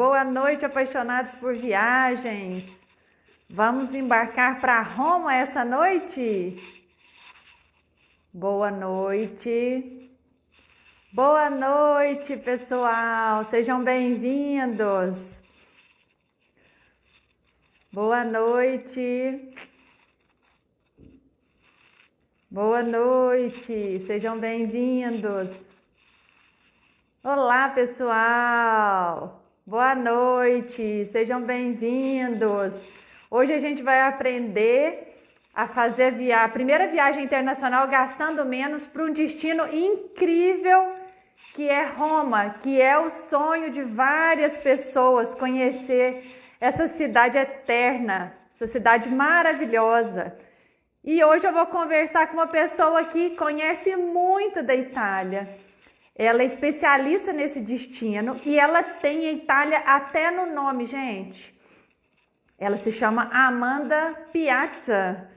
Boa noite, apaixonados por viagens. Vamos embarcar para Roma essa noite? Boa noite. Boa noite, pessoal. Sejam bem-vindos. Boa noite. Boa noite. Sejam bem-vindos. Olá, pessoal. Boa noite. Sejam bem-vindos. Hoje a gente vai aprender a fazer a primeira viagem internacional gastando menos para um destino incrível que é Roma, que é o sonho de várias pessoas conhecer essa cidade eterna, essa cidade maravilhosa. E hoje eu vou conversar com uma pessoa que conhece muito da Itália. Ela é especialista nesse destino e ela tem a Itália até no nome, gente. Ela se chama Amanda Piazza.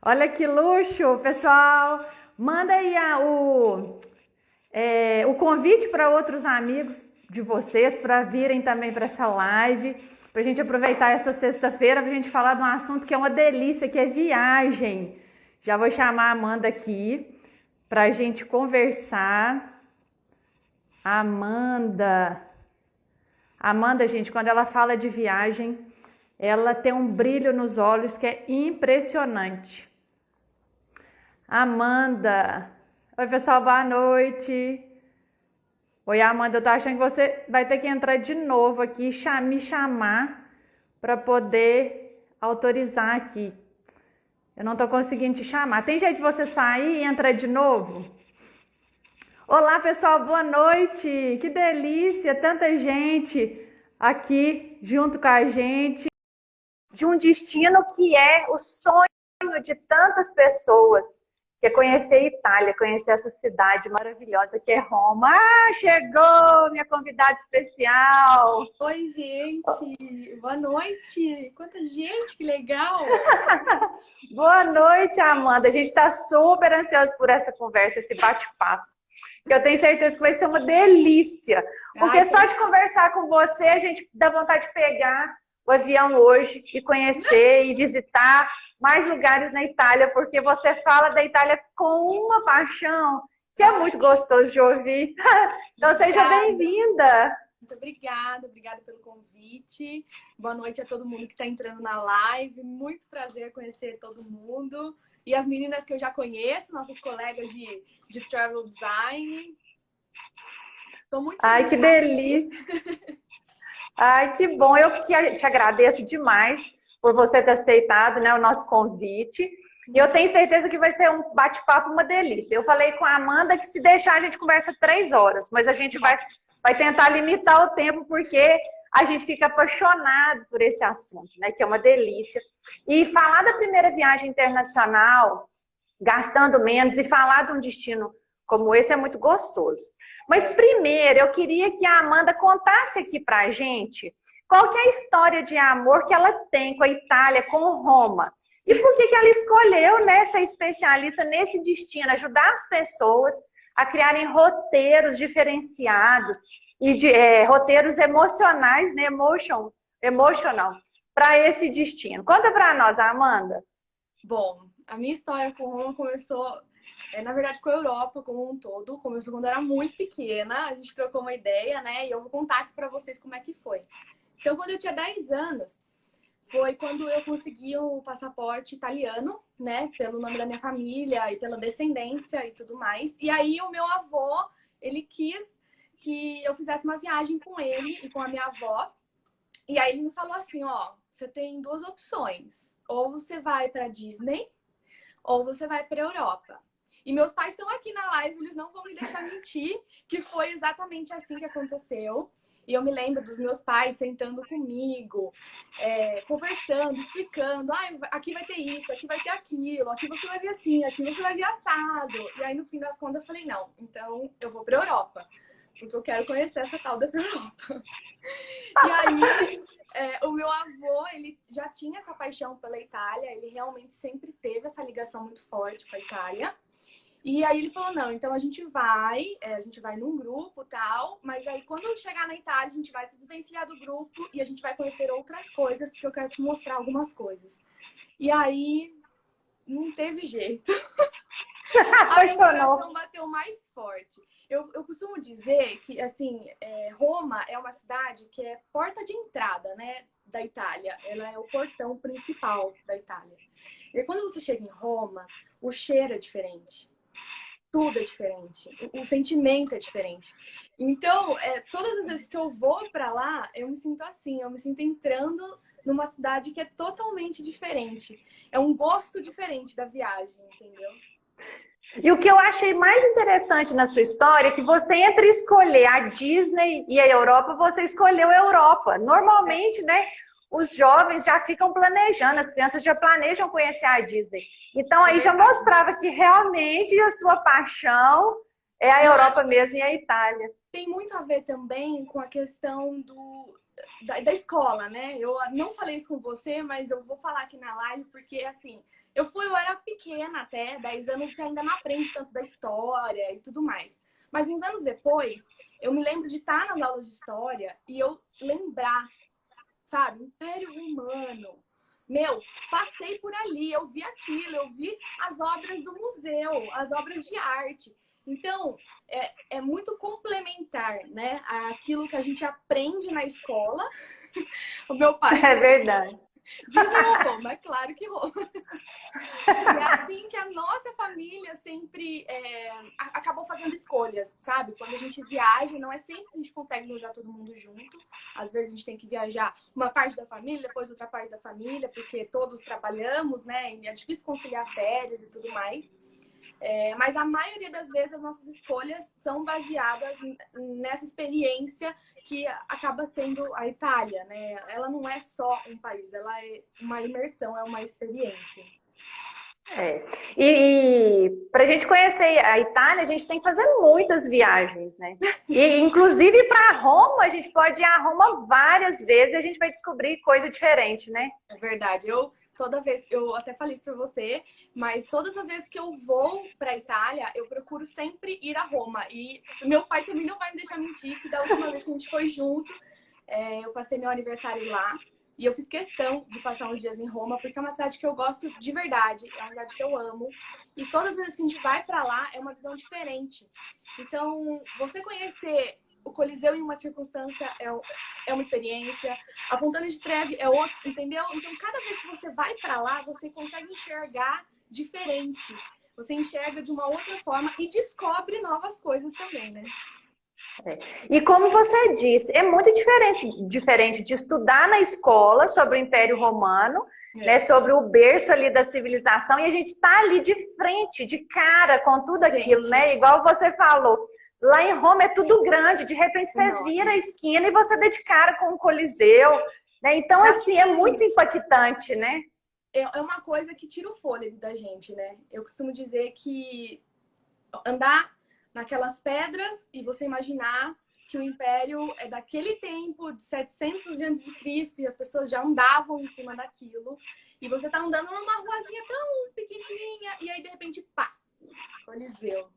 Olha que luxo, pessoal. Manda aí o convite para outros amigos de vocês para virem também para essa live, para a gente aproveitar essa sexta-feira para a gente falar de um assunto que é uma delícia, que é viagem. Já vou chamar a Amanda aqui para a gente conversar. Amanda, gente, quando ela fala de viagem, ela tem um brilho nos olhos que é impressionante. Amanda, oi pessoal, boa noite. Oi Amanda, eu tô achando que você vai ter que entrar de novo aqui, me chamar para poder autorizar aqui. Eu não tô conseguindo te chamar. Tem jeito de você sair e entrar de novo? Olá pessoal, boa noite, que delícia, tanta gente aqui junto com a gente, de um destino que é o sonho de tantas pessoas, que é conhecer a Itália, conhecer essa cidade maravilhosa que é Roma. Ah, chegou minha convidada especial! Oi gente, boa noite, quanta gente, que legal! Boa noite Amanda, a gente está super ansioso por essa conversa, esse bate-papo. Eu tenho certeza que vai ser uma delícia. Porque só de conversar com você, a gente dá vontade de pegar o avião hoje e conhecer e visitar mais lugares na Itália, porque você fala da Itália com uma paixão que é muito gostoso de ouvir. Então seja bem-vinda. Muito obrigada pelo convite. Boa noite a todo mundo que está entrando na live. Muito prazer conhecer todo mundo. E as meninas que eu já conheço, nossas colegas de Travel Design. Estou muito feliz. Ai, que delícia! Ai, que bom! Eu que te agradeço demais por você ter aceitado, né, o nosso convite. E eu tenho certeza que vai ser um bate-papo, uma delícia. Eu falei com a Amanda que se deixar a gente conversa 3 horas, mas a gente vai tentar limitar o tempo porque a gente fica apaixonado por esse assunto, né, que é uma delícia. E falar da primeira viagem internacional, gastando menos, e falar de um destino como esse é muito gostoso. Mas primeiro, eu queria que a Amanda contasse aqui pra gente qual que é a história de amor que ela tem com a Itália, com Roma. E por que ela escolheu, né, ser especialista nesse destino, ajudar as pessoas a criarem roteiros diferenciados e roteiros emocionais, né, emotional, para esse destino. Conta para nós, Amanda. Bom, a minha história com Roma começou, na verdade, com a Europa como um todo. Começou quando eu era muito pequena, a gente trocou uma ideia, né? E eu vou contar aqui para vocês como é que foi. Então, quando eu tinha 10 anos, foi quando eu consegui o passaporte italiano, né? Pelo nome da minha família e pela descendência e tudo mais. E aí o meu avô, ele quis que eu fizesse uma viagem com ele e com a minha avó. E aí ele me falou assim, ó, você tem 2 opções. Ou você vai para Disney, ou você vai para Europa. E meus pais estão aqui na live, eles não vão me deixar mentir, que foi exatamente assim que aconteceu. E eu me lembro dos meus pais sentando comigo, conversando, explicando. Aqui vai ter isso, aqui vai ter aquilo, aqui você vai ver assim, aqui você vai ver assado. E aí, no fim das contas, eu falei, não, então eu vou para Europa, porque eu quero conhecer essa tal dessa Europa. E aí, o meu avô, ele já tinha essa paixão pela Itália, ele realmente sempre teve essa ligação muito forte com a Itália. E aí ele falou, não, então a gente vai num grupo e tal, mas aí quando chegar na Itália, a gente vai se desvencilhar do grupo e a gente vai conhecer outras coisas, porque eu quero te mostrar algumas coisas. E aí, não teve jeito. Aí o coração bateu mais forte. Eu costumo dizer que, assim, Roma é uma cidade que é porta de entrada, né, da Itália. Ela é o portão principal da Itália. E quando você chega em Roma, o cheiro é diferente. Tudo é diferente. O sentimento é diferente. Então, todas as vezes que eu vou pra lá, eu me sinto assim. Eu me sinto entrando numa cidade que é totalmente diferente. É um gosto diferente da viagem, entendeu? E o que eu achei mais interessante na sua história é que você, entre escolher a Disney e a Europa, você escolheu a Europa. Normalmente, né, os jovens já ficam planejando, as crianças já planejam conhecer a Disney. Então, aí já mostrava que realmente a sua paixão é a Europa mesmo e a Itália. Tem muito a ver também com a questão da escola, né? Eu não falei isso com você, mas eu vou falar aqui na live, porque, assim, eu era pequena até, 10 anos, você ainda não aprende tanto da história e tudo mais. Mas uns anos depois, eu me lembro de estar nas aulas de história e eu lembrar, sabe? Império Romano. Meu, passei por ali, eu vi aquilo, eu vi as obras do museu, as obras de arte. Então, é muito complementar, né? Aquilo que a gente aprende na escola. O meu pai... É verdade. Disney ou Roma? É claro que Roma. E é assim que a nossa família sempre acabou fazendo escolhas, sabe? Quando a gente viaja, não é sempre que a gente consegue viajar todo mundo junto. Às vezes a gente tem que viajar uma parte da família, depois outra parte da família, porque todos trabalhamos, né? E é difícil conciliar férias e tudo mais. Mas a maioria das vezes as nossas escolhas são baseadas nessa experiência que acaba sendo a Itália, né? Ela não é só um país, ela é uma imersão, é uma experiência. E para a gente conhecer a Itália, a gente tem que fazer muitas viagens, né? E inclusive para Roma, a gente pode ir a Roma várias vezes e a gente vai descobrir coisa diferente, né? É verdade. Toda vez, eu até falei isso para você, mas todas as vezes que eu vou para Itália, eu procuro sempre ir a Roma. E meu pai também não vai me deixar mentir, que da última vez que a gente foi junto, eu passei meu aniversário lá. E eu fiz questão de passar uns dias em Roma, porque é uma cidade que eu gosto de verdade, é uma cidade que eu amo. E todas as vezes que a gente vai para lá, é uma visão diferente. Então, você conhecer o Coliseu em uma circunstância é uma experiência, a Fontana de Trevi é outra, entendeu? Então, cada vez que você vai para lá, você consegue enxergar diferente. Você enxerga de uma outra forma e descobre novas coisas também, né? E como você disse, é muito diferente de estudar na escola sobre o Império Romano, né, sobre o berço ali da civilização, e a gente tá ali de frente, de cara com tudo aquilo, né? Igual você falou. Lá em Roma é tudo grande, de repente você vira a esquina e você dá de cara com o Coliseu, né? Então, assim, é muito impactante, né? É uma coisa que tira o fôlego da gente, né? Eu costumo dizer que andar naquelas pedras e você imaginar que o Império é daquele tempo, de 700 antes de Cristo, e as pessoas já andavam em cima daquilo, e você tá andando numa ruazinha tão pequenininha, e aí, de repente, pá, Coliseu.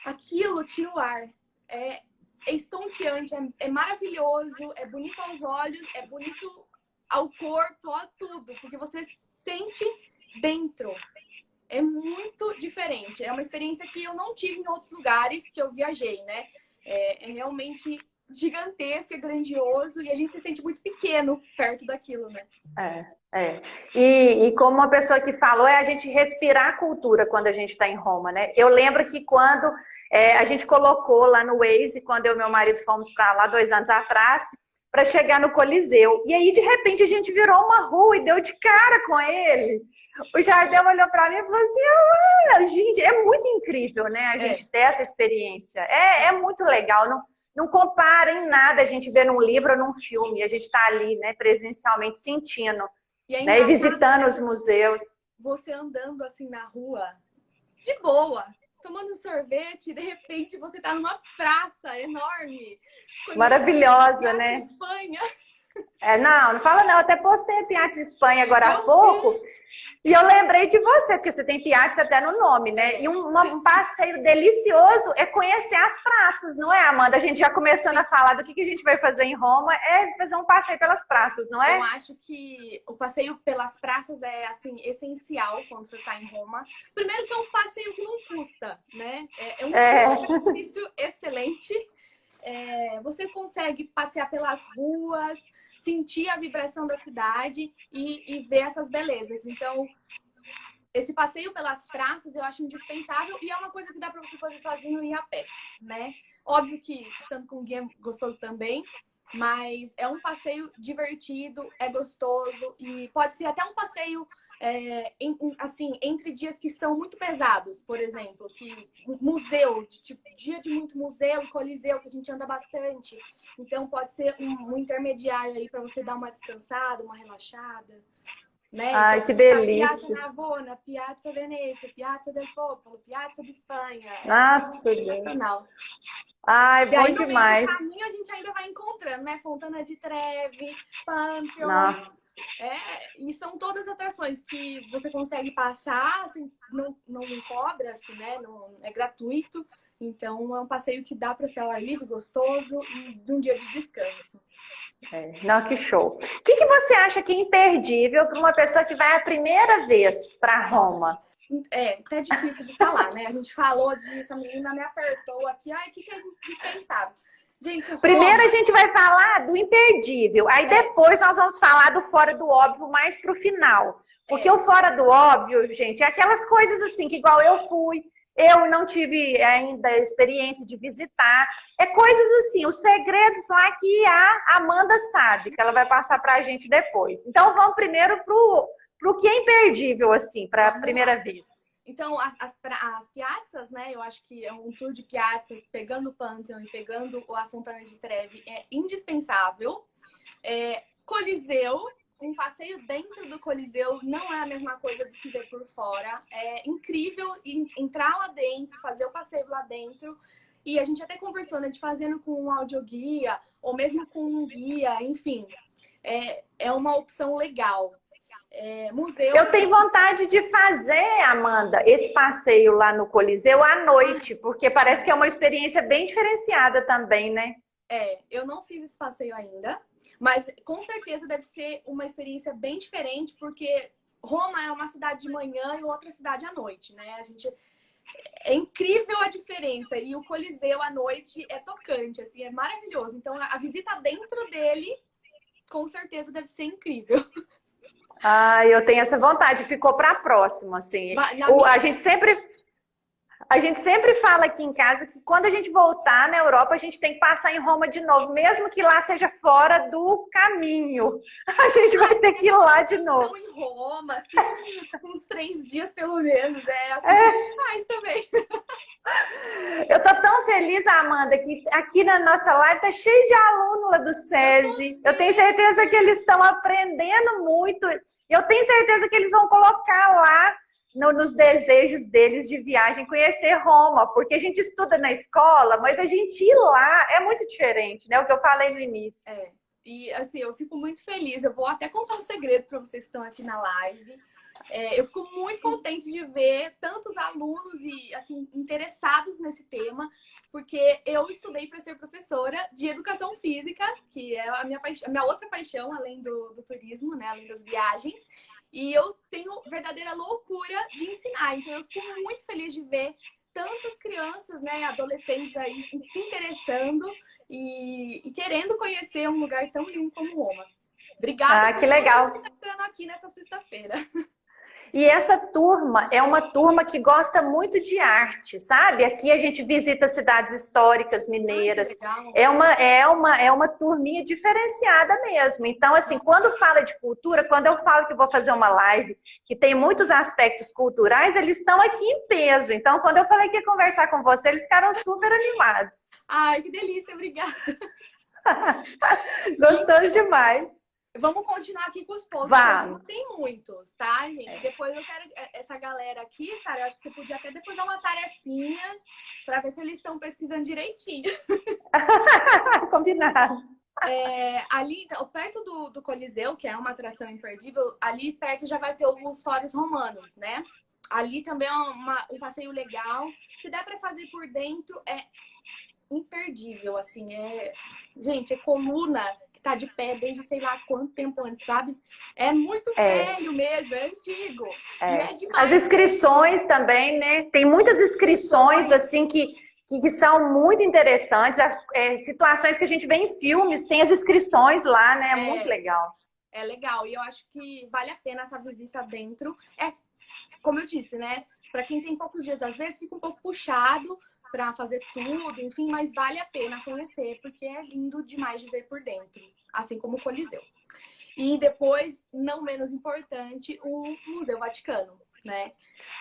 Aquilo tira o ar. É estonteante, é maravilhoso, é bonito aos olhos, é bonito ao corpo, a tudo, porque você sente dentro. É muito diferente. É uma experiência que eu não tive em outros lugares que eu viajei, né? É realmente gigantesco, é grandioso, e a gente se sente muito pequeno perto daquilo, né? E como uma pessoa que falou, a gente respirar a cultura quando a gente está em Roma, né? Eu lembro que quando a gente colocou lá no Waze, quando eu e meu marido fomos para lá 2 anos atrás, para chegar no Coliseu. E aí, de repente, a gente virou uma rua e deu de cara com ele. O Jardel olhou para mim e falou assim, gente, é muito incrível, né? A gente ter essa experiência. É muito legal. Não compara em nada a gente ver num livro ou num filme. A gente está ali, né, presencialmente sentindo, e visitando os museus. Você andando assim na rua, de boa, tomando sorvete, de repente você tá numa praça enorme. Maravilhosa, né? Espanha. Não fala não. Eu até postei Piates Espanha agora há pouco. E eu lembrei de você, porque você tem Piazza até no nome, né? E um passeio delicioso é conhecer as praças, não é, Amanda? A gente já começando a falar do que a gente vai fazer em Roma, é fazer um passeio pelas praças, não é? Eu acho que o passeio pelas praças é, assim, essencial quando você está em Roma. Primeiro que é um passeio que não custa, né? É um exercício excelente. Você consegue passear pelas ruas, sentir a vibração da cidade e ver essas belezas. Então, esse passeio pelas praças eu acho indispensável e é uma coisa que dá para você fazer sozinho e a pé, né? Óbvio que estando com guia é gostoso também, mas é um passeio divertido, é gostoso e pode ser até um passeio assim, entre dias que são muito pesados, por exemplo, que museu, tipo, dia de muito museu e coliseu, que a gente anda bastante. Então pode ser um intermediário aí para você dar uma descansada, uma relaxada. Né? Ai, então, que delícia! Piazza Navona, Piazza Venezia, Piazza del Popolo, Piazza de Espanha. Nossa, sensacional. Ai, E bom aí, no meio demais. do caminho, a gente ainda vai encontrando, né? Fontana di Trevi, Pantheon. Nossa. E são todas atrações que você consegue passar, assim, não cobra, assim, né? Não, é gratuito. Então, é um passeio que dá para ser ao ar livre, gostoso e de um dia de descanso. Não, que show. O que você acha que é imperdível para uma pessoa que vai a primeira vez para Roma? Até difícil de falar, né? A gente falou disso, a menina me apertou aqui. Ai, o que é indispensável? Gente, primeiro a gente vai falar do imperdível, aí depois nós vamos falar do fora do óbvio mais pro final. Porque o fora do óbvio, gente, é aquelas coisas assim, que igual eu fui, eu não tive ainda a experiência de visitar. É coisas assim, os segredos lá que a Amanda sabe, que ela vai passar pra gente depois. Então vamos primeiro pro que é imperdível, assim, para a primeira vez. Então, as piazzas, né? Eu acho que é um tour de piazza, pegando o Pantheon e pegando a Fontana di Trevi, é indispensável. Coliseu, um passeio dentro do Coliseu não é a mesma coisa do que ver por fora. É incrível entrar lá dentro, fazer o passeio lá dentro. E a gente até conversou, né, de fazendo com um audioguia, ou mesmo com um guia, enfim. É uma opção legal. Museu. Eu tenho vontade de fazer, Amanda, esse passeio lá no Coliseu à noite, porque parece que é uma experiência bem diferenciada também, né? Eu não fiz esse passeio ainda, mas com certeza deve ser uma experiência bem diferente, porque Roma é uma cidade de manhã e outra cidade à noite, né? É incrível a diferença, e o Coliseu à noite é tocante, assim, é maravilhoso. Então a visita dentro dele, com certeza deve ser incrível. Eu tenho essa vontade, ficou para a próxima, assim. A gente sempre fala aqui em casa que quando a gente voltar na Europa, a gente tem que passar em Roma de novo, mesmo que lá seja fora do caminho. A gente vai ter que ir lá de novo. Em Roma, fica uns 3 dias pelo menos. É assim que a gente faz também. Eu tô tão feliz, Amanda, que aqui na nossa live tá cheio de alunos lá do SESI. Eu tenho certeza que eles estão aprendendo muito. Eu tenho certeza que eles vão colocar lá nos desejos deles de viagem, conhecer Roma, porque a gente estuda na escola, mas a gente ir lá é muito diferente, né? O que eu falei no início. E assim, eu fico muito feliz. Eu vou até contar um segredo para vocês que estão aqui na live. Eu fico muito contente de ver tantos alunos e assim interessados nesse tema, porque eu estudei para ser professora de educação física, que é a minha outra paixão, além do turismo, né, além das viagens. E eu tenho verdadeira loucura de ensinar. Então eu fico muito feliz de ver tantas crianças, né, adolescentes aí se interessando e querendo conhecer um lugar tão lindo como Roma. Obrigada que legal. por estar entrando aqui nessa sexta-feira. E essa turma é uma turma que gosta muito de arte, sabe? Aqui a gente visita cidades históricas mineiras. É uma turminha diferenciada mesmo. Então, assim, quando fala de cultura, quando eu falo que vou fazer uma live que tem muitos aspectos culturais, eles estão aqui em peso. Então, quando eu falei que ia conversar com você, eles ficaram super animados. Ai, que delícia, obrigada. Gostoso demais. Vamos continuar aqui com os posts. Vamos. Tem muitos, tá, gente? Depois eu quero essa galera aqui, Sara, eu acho que você podia até depois dar uma tarefinha para ver se eles estão pesquisando direitinho. Combinado. Ali, perto do Coliseu, que é uma atração imperdível, ali perto já vai ter os Fóruns Romanos, né? Ali também é um passeio legal. Se der para fazer por dentro, é imperdível, assim. Gente, é coluna que tá de pé desde sei lá quanto tempo antes, sabe? É muito velho mesmo, é antigo. E é demais. As inscrições também, né? Tem muitas inscrições, assim, que são muito interessantes. Situações que a gente vê em filmes, tem as inscrições lá, né? É muito legal. É legal. E eu acho que vale a pena essa visita dentro. Como eu disse, né? Para quem tem poucos dias, às vezes fica um pouco puxado para fazer tudo, enfim, mas vale a pena conhecer, porque é lindo demais de ver por dentro, assim como o Coliseu. E depois, não menos importante, o Museu Vaticano, né?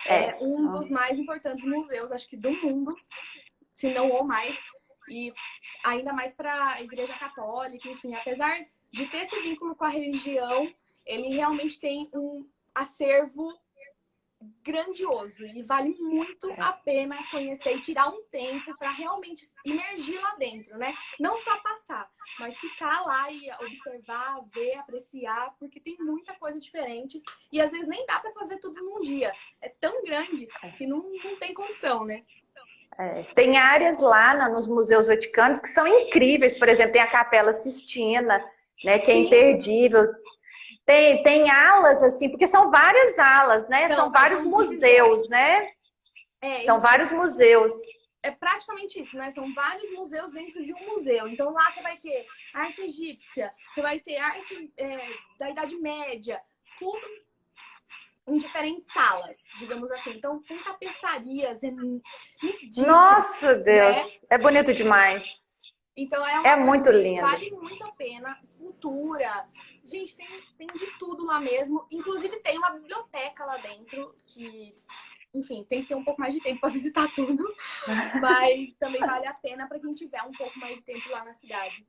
É um dos mais importantes museus, acho que do mundo, se não ou mais, e ainda mais para a Igreja Católica, enfim, apesar de ter esse vínculo com a religião, ele realmente tem um acervo grandioso e vale muito a pena conhecer e tirar um tempo para realmente imergir lá dentro, né? Não só passar, mas ficar lá e observar, ver, apreciar, porque tem muita coisa diferente e às vezes nem dá para fazer tudo num dia. É tão grande que não tem condição, né? Tem áreas lá nos museus vaticanos que são incríveis, por exemplo, tem a Capela Sistina, né, que é imperdível. Tem alas, assim, porque são várias alas, né? São vários museus, né? São vários museus. É praticamente isso, né? São vários museus dentro de um museu. Então lá você vai ter arte egípcia, você vai ter arte da Idade Média, tudo em diferentes salas, digamos assim. Então tem tapeçarias, lindíssimas. Nossa, Deus! Né? É bonito demais. Então é muito lindo. Vale muito a pena. Escultura. Gente, tem de tudo lá mesmo. Inclusive tem uma biblioteca lá dentro que, enfim, tem que ter um pouco mais de tempo para visitar tudo. Mas também vale a pena para quem tiver um pouco mais de tempo lá na cidade.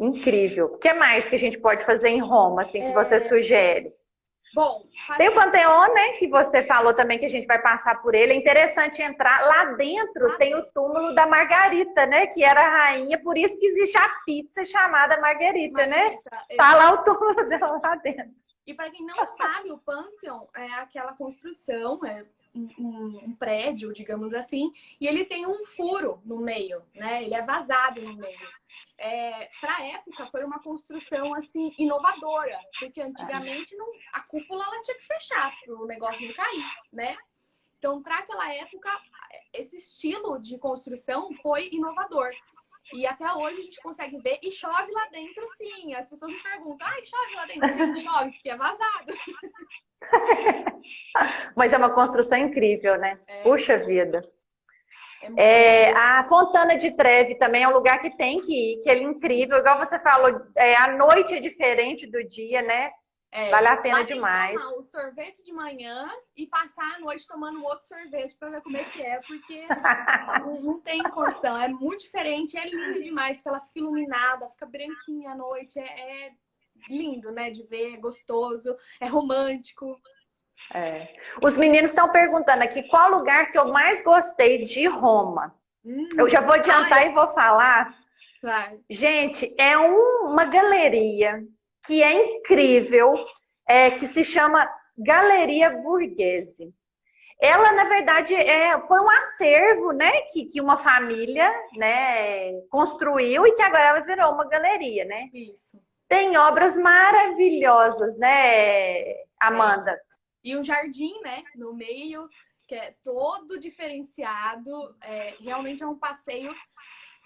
Incrível. O que mais que a gente pode fazer em Roma, assim, que você sugere? Bom, tem o Panteão, né, que você falou também que a gente vai passar por ele. É interessante entrar lá dentro. Tem o túmulo da Margarita, né, que era a rainha, por isso que existe a pizza chamada Margarita, né? Tá lá o túmulo dela lá dentro. E para quem não sabe, o Panteão é aquela construção, um prédio, digamos assim, e ele tem um furo no meio, né? Ele é vazado no meio. Para a época foi uma construção assim inovadora, porque antigamente a cúpula ela tinha que fechar para o negócio não cair, né? Então, para aquela época, esse estilo de construção foi inovador. E até hoje a gente consegue ver e chove lá dentro, sim. As pessoas me perguntam, chove lá dentro? Sim, chove, porque é vazado. Mas é uma construção incrível, né? Puxa vida. A Fontana di Trevi também é um lugar que tem que ir, que é incrível. Igual você falou, a noite é diferente do dia, né? Vale a pena demais. Tomar o sorvete de manhã e passar a noite tomando outro sorvete para ver como é que é, porque não tem condição. É muito diferente, é lindo demais, porque ela fica iluminada, fica branquinha à noite. É lindo, né? De ver, é gostoso, é romântico. Os meninos estão perguntando aqui qual lugar que eu mais gostei de Roma. Eu já vou adiantar e vou falar. Claro. Gente, é uma galeria que é incrível, que se chama Galeria Borghese. Ela, na verdade, foi um acervo, né, que uma família, né, construiu e que agora ela virou uma galeria, né? Isso. Tem obras maravilhosas, né, Amanda? E um jardim, né, no meio, que é todo diferenciado. Realmente é um passeio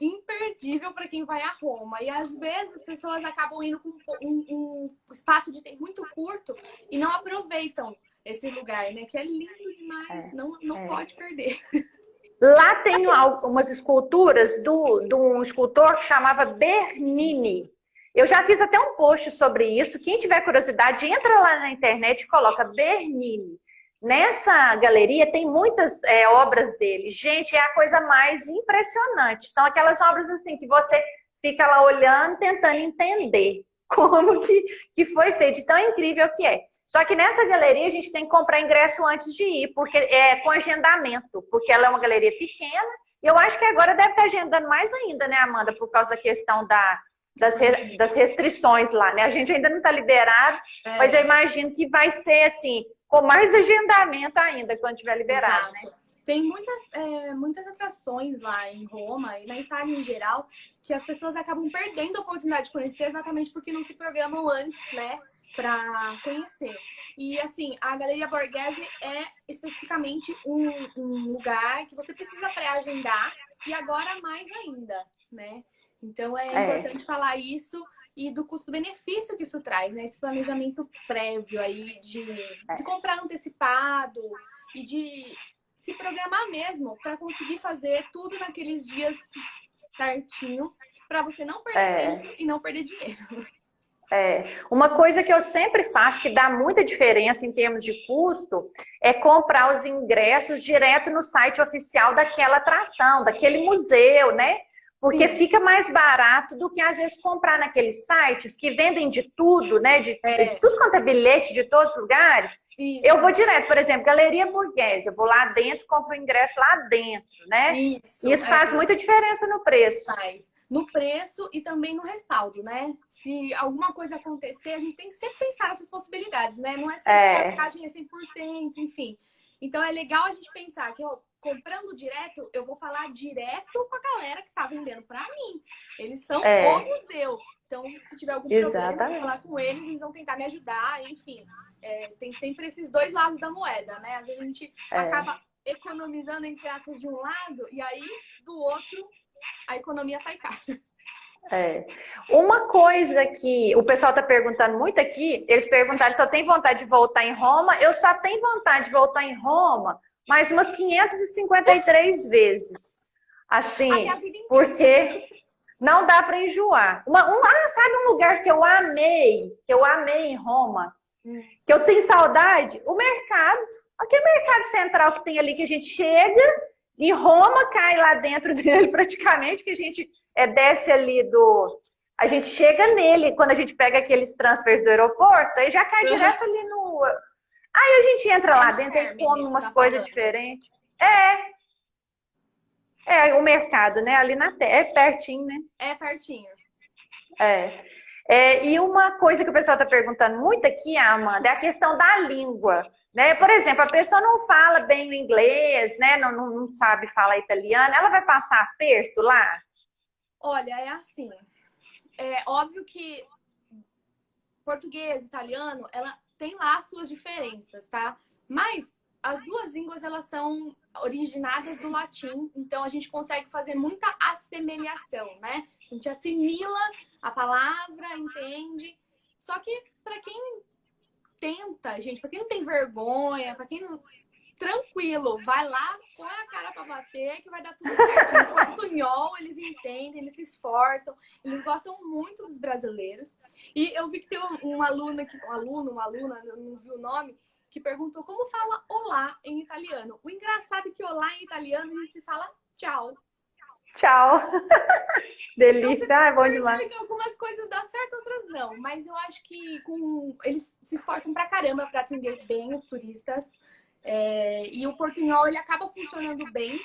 imperdível para quem vai a Roma. E às vezes as pessoas acabam indo com um espaço de tempo muito curto e não aproveitam esse lugar, né? Que é lindo demais, não pode perder. Lá tem algumas esculturas de um escultor que chamava Bernini. Eu já fiz até um post sobre isso. Quem tiver curiosidade, entra lá na internet e coloca Bernini. Nessa galeria tem muitas obras dele. Gente, é a coisa mais impressionante. São aquelas obras assim que você fica lá olhando, tentando entender como que foi feito. De tão incrível que é. Só que nessa galeria a gente tem que comprar ingresso antes de ir, porque é com agendamento, porque ela é uma galeria pequena Eu acho que agora deve estar agendando mais ainda, né, Amanda, por causa da questão das restrições lá, né? A gente ainda não está liberado, mas eu imagino que vai ser assim, com mais agendamento ainda quando tiver liberado, né? Tem muitas atrações lá em Roma e na Itália em geral que as pessoas acabam perdendo a oportunidade de conhecer exatamente porque não se programam antes, né, para conhecer. E assim, a Galeria Borghese é especificamente um lugar que você precisa pré-agendar e agora mais ainda, né? Então é importante falar isso e do custo-benefício que isso traz, né? Esse planejamento prévio aí de comprar antecipado e de se programar mesmo para conseguir fazer tudo naqueles dias certinho para você não perder tempo e não perder dinheiro. Uma coisa que eu sempre faço, que dá muita diferença em termos de custo, é comprar os ingressos direto no site oficial daquela atração, daquele museu, né? Porque fica mais barato do que, às vezes, comprar naqueles sites que vendem de tudo, né? De tudo quanto é bilhete de todos os lugares. Isso. Eu vou direto, por exemplo, Galeria Borghese, eu vou lá dentro, compro o ingresso lá dentro, né? Isso faz muita diferença no preço. No preço e também no respaldo, né? Se alguma coisa acontecer, a gente tem que sempre pensar nessas possibilidades, né? Não é sempre a viagem é 100%, enfim. Então é legal a gente pensar que, ó, comprando direto, eu vou falar direto com a galera que tá vendendo pra mim. Eles são o museu. Então, se tiver algum problema, eu vou falar com eles, eles vão tentar me ajudar, enfim. Tem sempre esses dois lados da moeda, né? Às vezes a gente acaba economizando, entre aspas, de um lado, e aí, do outro, a economia sai cara. Uma coisa que o pessoal está perguntando muito aqui, eles perguntaram se eu tenho vontade de voltar em Roma. Eu só tenho vontade de voltar em Roma mais umas 553 vezes. Assim, porque não dá para enjoar. Sabe um lugar que eu amei em Roma, que eu tenho saudade? O mercado. Aquele mercado central que tem ali, que a gente chega em Roma, cai lá dentro dele praticamente, que a gente desce ali a gente chega nele, quando a gente pega aqueles transfers do aeroporto, aí já cai direto ali no... Aí a gente entra lá dentro e come umas coisas diferentes. O mercado, né? Ali na terra. É pertinho, né? É pertinho. E uma coisa que o pessoal está perguntando muito aqui, Amanda, é a questão da língua. Né? Por exemplo, a pessoa não fala bem o inglês, né? Não sabe falar italiano, ela vai passar aperto lá? Olha, é assim. É óbvio que português, italiano, ela tem lá as suas diferenças, tá? Mas as duas línguas, elas são originadas do latim, então a gente consegue fazer muita assemelhação, né? A gente assimila a palavra, entende? Só que para quem tenta, gente, pra quem não tem vergonha, pra quem não... Tranquilo, vai lá, põe a cara pra bater que vai dar tudo certo. No portunhol, eles entendem, eles se esforçam, eles gostam muito dos brasileiros. E eu vi que tem uma aluna, uma aluna, eu não vi o nome, que perguntou como fala olá em italiano. O engraçado é que olá em italiano a gente se fala tchau. Tchau. Delícia, então, é bom demais. Percebe que algumas coisas dão certo, outras não. Mas eu acho que eles se esforçam pra caramba pra atender bem os turistas. E o portunhol, ele acaba funcionando bem.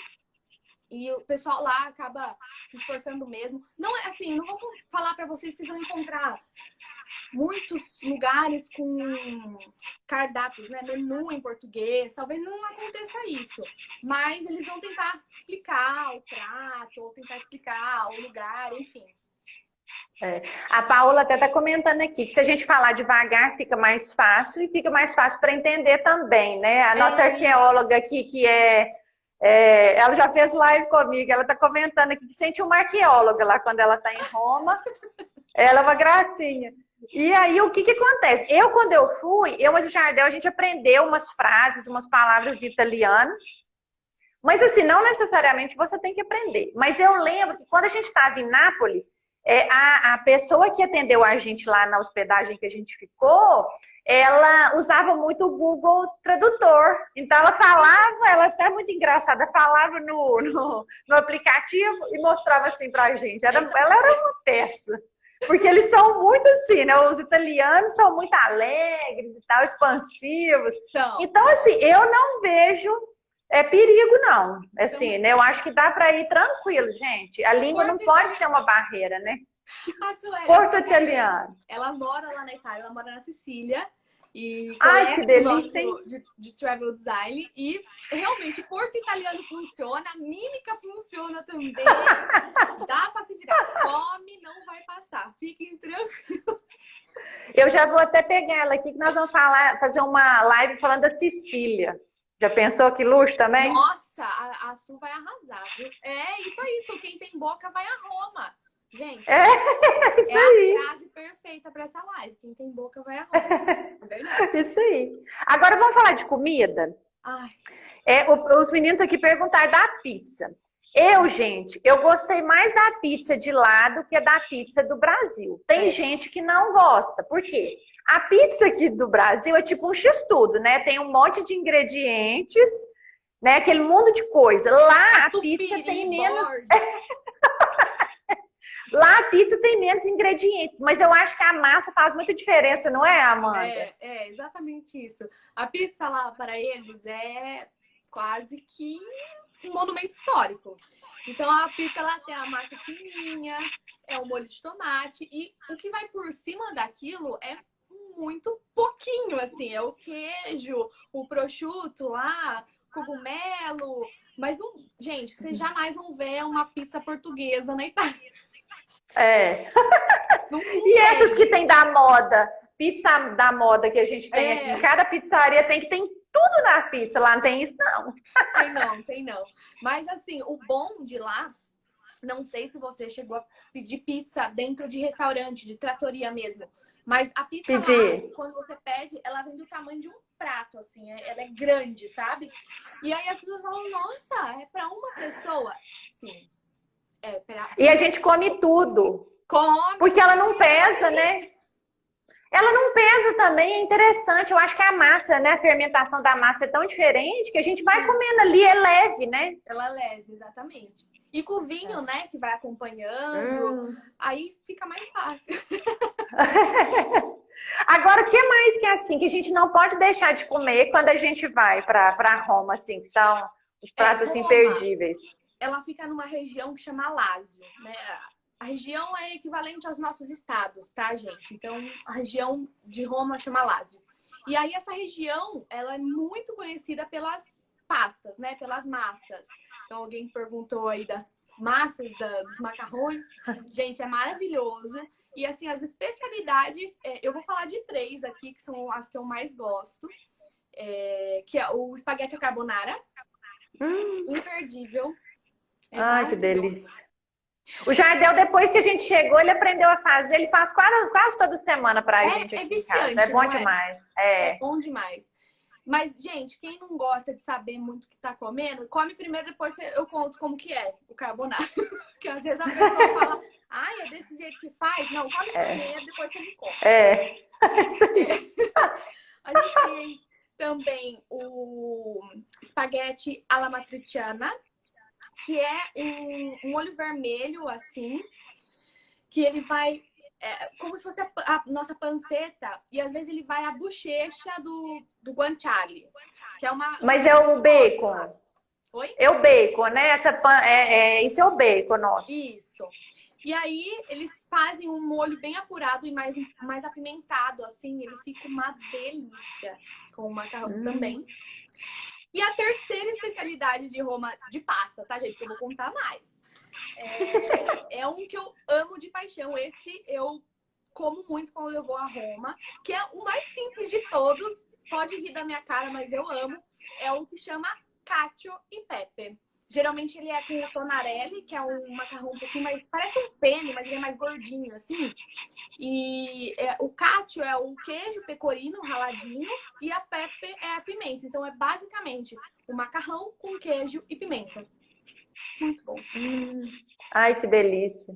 E o pessoal lá acaba se esforçando mesmo. Não é assim, não vou falar pra vocês que vocês vão encontrar muitos lugares com cardápios, né? Menu em português. Talvez não aconteça isso. Mas eles vão tentar explicar o prato, ou tentar explicar o lugar, enfim. A Paula até está comentando aqui que se a gente falar devagar fica mais fácil e fica mais fácil para entender também, né? A nossa arqueóloga aqui, que ela já fez live comigo, ela está comentando aqui que sente uma arqueóloga lá quando ela está em Roma. Ela é uma gracinha. E aí, o que acontece? Quando eu fui, eu e o Jardel, a gente aprendeu umas frases, umas palavras em italiano. Mas assim, não necessariamente você tem que aprender. Mas eu lembro que quando a gente estava em Nápoles, a pessoa que atendeu a gente lá na hospedagem que a gente ficou, ela usava muito o Google Tradutor. Então ela até muito engraçada, falava no aplicativo e mostrava assim pra gente. Ela era uma peça. Porque eles são muito assim, né? Os italianos são muito alegres e tal, expansivos. Então assim, eu não vejo é perigo, não. Assim, Então, né? Eu acho que dá para ir tranquilo, gente. A língua não Porto pode ser uma barreira, né? A Porto Sueli, italiano. ela mora lá na Itália, ela mora na Sicília e Ai, que colega do delícia, hein? nosso de travel design. E realmente, Porto italiano funciona, mímica funciona também. Dá para se virar. Fome não vai passar. Fiquem tranquilos. Eu já vou até pegar ela aqui, que nós vamos fazer uma live falando da Sicília. Já pensou que luxo também? Nossa, a Su vai arrasar, viu? É isso. Quem tem boca vai a Roma. Gente, Isso aí. a frase perfeita para essa live. Quem tem boca vai a Roma. É verdade. Isso aí. Agora vamos falar de comida? Ai, Os meninos aqui perguntaram da pizza. Gente, eu gostei mais da pizza de lá do que da pizza do Brasil. Tem gente que não gosta. Por quê? A pizza aqui do Brasil é tipo um x-tudo, né? Tem um monte de ingredientes, né? Aquele mundo de coisa. Lá a pizza tem menos. Lá a pizza tem menos ingredientes, mas eu acho que a massa faz muita diferença, não é, Amanda? É exatamente isso. A pizza lá para eles é quase que um monumento histórico. Então a pizza lá tem a massa fininha, é o molho de tomate e o que vai por cima daquilo é muito pouquinho, assim, é o queijo, o prosciutto lá, cogumelo, mas não, gente, vocês jamais vão ver uma pizza portuguesa na Itália. Não E essas que tem da moda, pizza da moda que a gente tem aqui, em cada pizzaria tem tudo na pizza, lá não tem isso não. Tem não. Mas assim, o bom de lá, não sei se você chegou a pedir pizza dentro de restaurante, de trattoria mesmo, mas a pizza lá, quando você pede, ela vem do tamanho de um prato, assim, ela é grande, sabe? E aí as pessoas falam, nossa, é pra uma pessoa? Sim. E a gente come tudo. Porque ela não pesa, né? Ela não pesa também, é interessante. Eu acho que a massa, né? A fermentação da massa é tão diferente que a gente vai comendo ali, é leve, né? Ela é leve, exatamente. E com o vinho, né? Que vai acompanhando, aí fica mais fácil. Agora, o que mais que é assim, que a gente não pode deixar de comer quando a gente vai para Roma, assim, que são os pratos assim, imperdíveis? Ela fica numa região que chama Lásio, né? A região é equivalente aos nossos estados, tá, gente? Então, a região de Roma chama Lásio. E aí, essa região, ela é muito conhecida pelas pastas, né? Pelas massas. Então, alguém perguntou aí das massas, dos macarrões. Gente, é maravilhoso. E, assim, as especialidades, eu vou falar de 3 aqui, que são as que eu mais gosto. Que é o espaguete à carbonara. Imperdível. Ai, que delícia. O Jardel, depois que a gente chegou, ele aprendeu a fazer, ele faz quase toda semana pra gente aqui viciante, em casa. É bom demais. É bom demais. Mas, gente, quem não gosta de saber muito o que tá comendo, come primeiro, depois eu conto como que é o carbonara. Porque às vezes a pessoa fala, ai, é desse jeito que faz? Não, come primeiro, depois você me conta. A gente tem também o espaguete alla matriciana, que é um molho vermelho, assim, que ele vai como se fosse a nossa panceta, e às vezes ele vai a bochecha do guanciale, que é uma... Mas é o bacon. Oi? É o bacon, né? Isso é o bacon nosso. Isso. E aí eles fazem um molho bem apurado e mais apimentado, assim, ele fica uma delícia com o macarrão também. E a terceira especialidade de Roma de pasta, tá, gente? Que eu vou contar mais. É um que eu amo de paixão. Esse eu como muito quando eu vou a Roma, que é o mais simples de todos. Pode rir da minha cara, mas eu amo. É o que chama cacio e pepe. Geralmente ele é com o tonarelli, que é um macarrão um pouquinho mais... Parece um penne, mas ele é mais gordinho, assim. E o cacio é o queijo pecorino raladinho e a pepe é a pimenta. Então é basicamente o macarrão com queijo e pimenta. Muito bom. Ai, que delícia.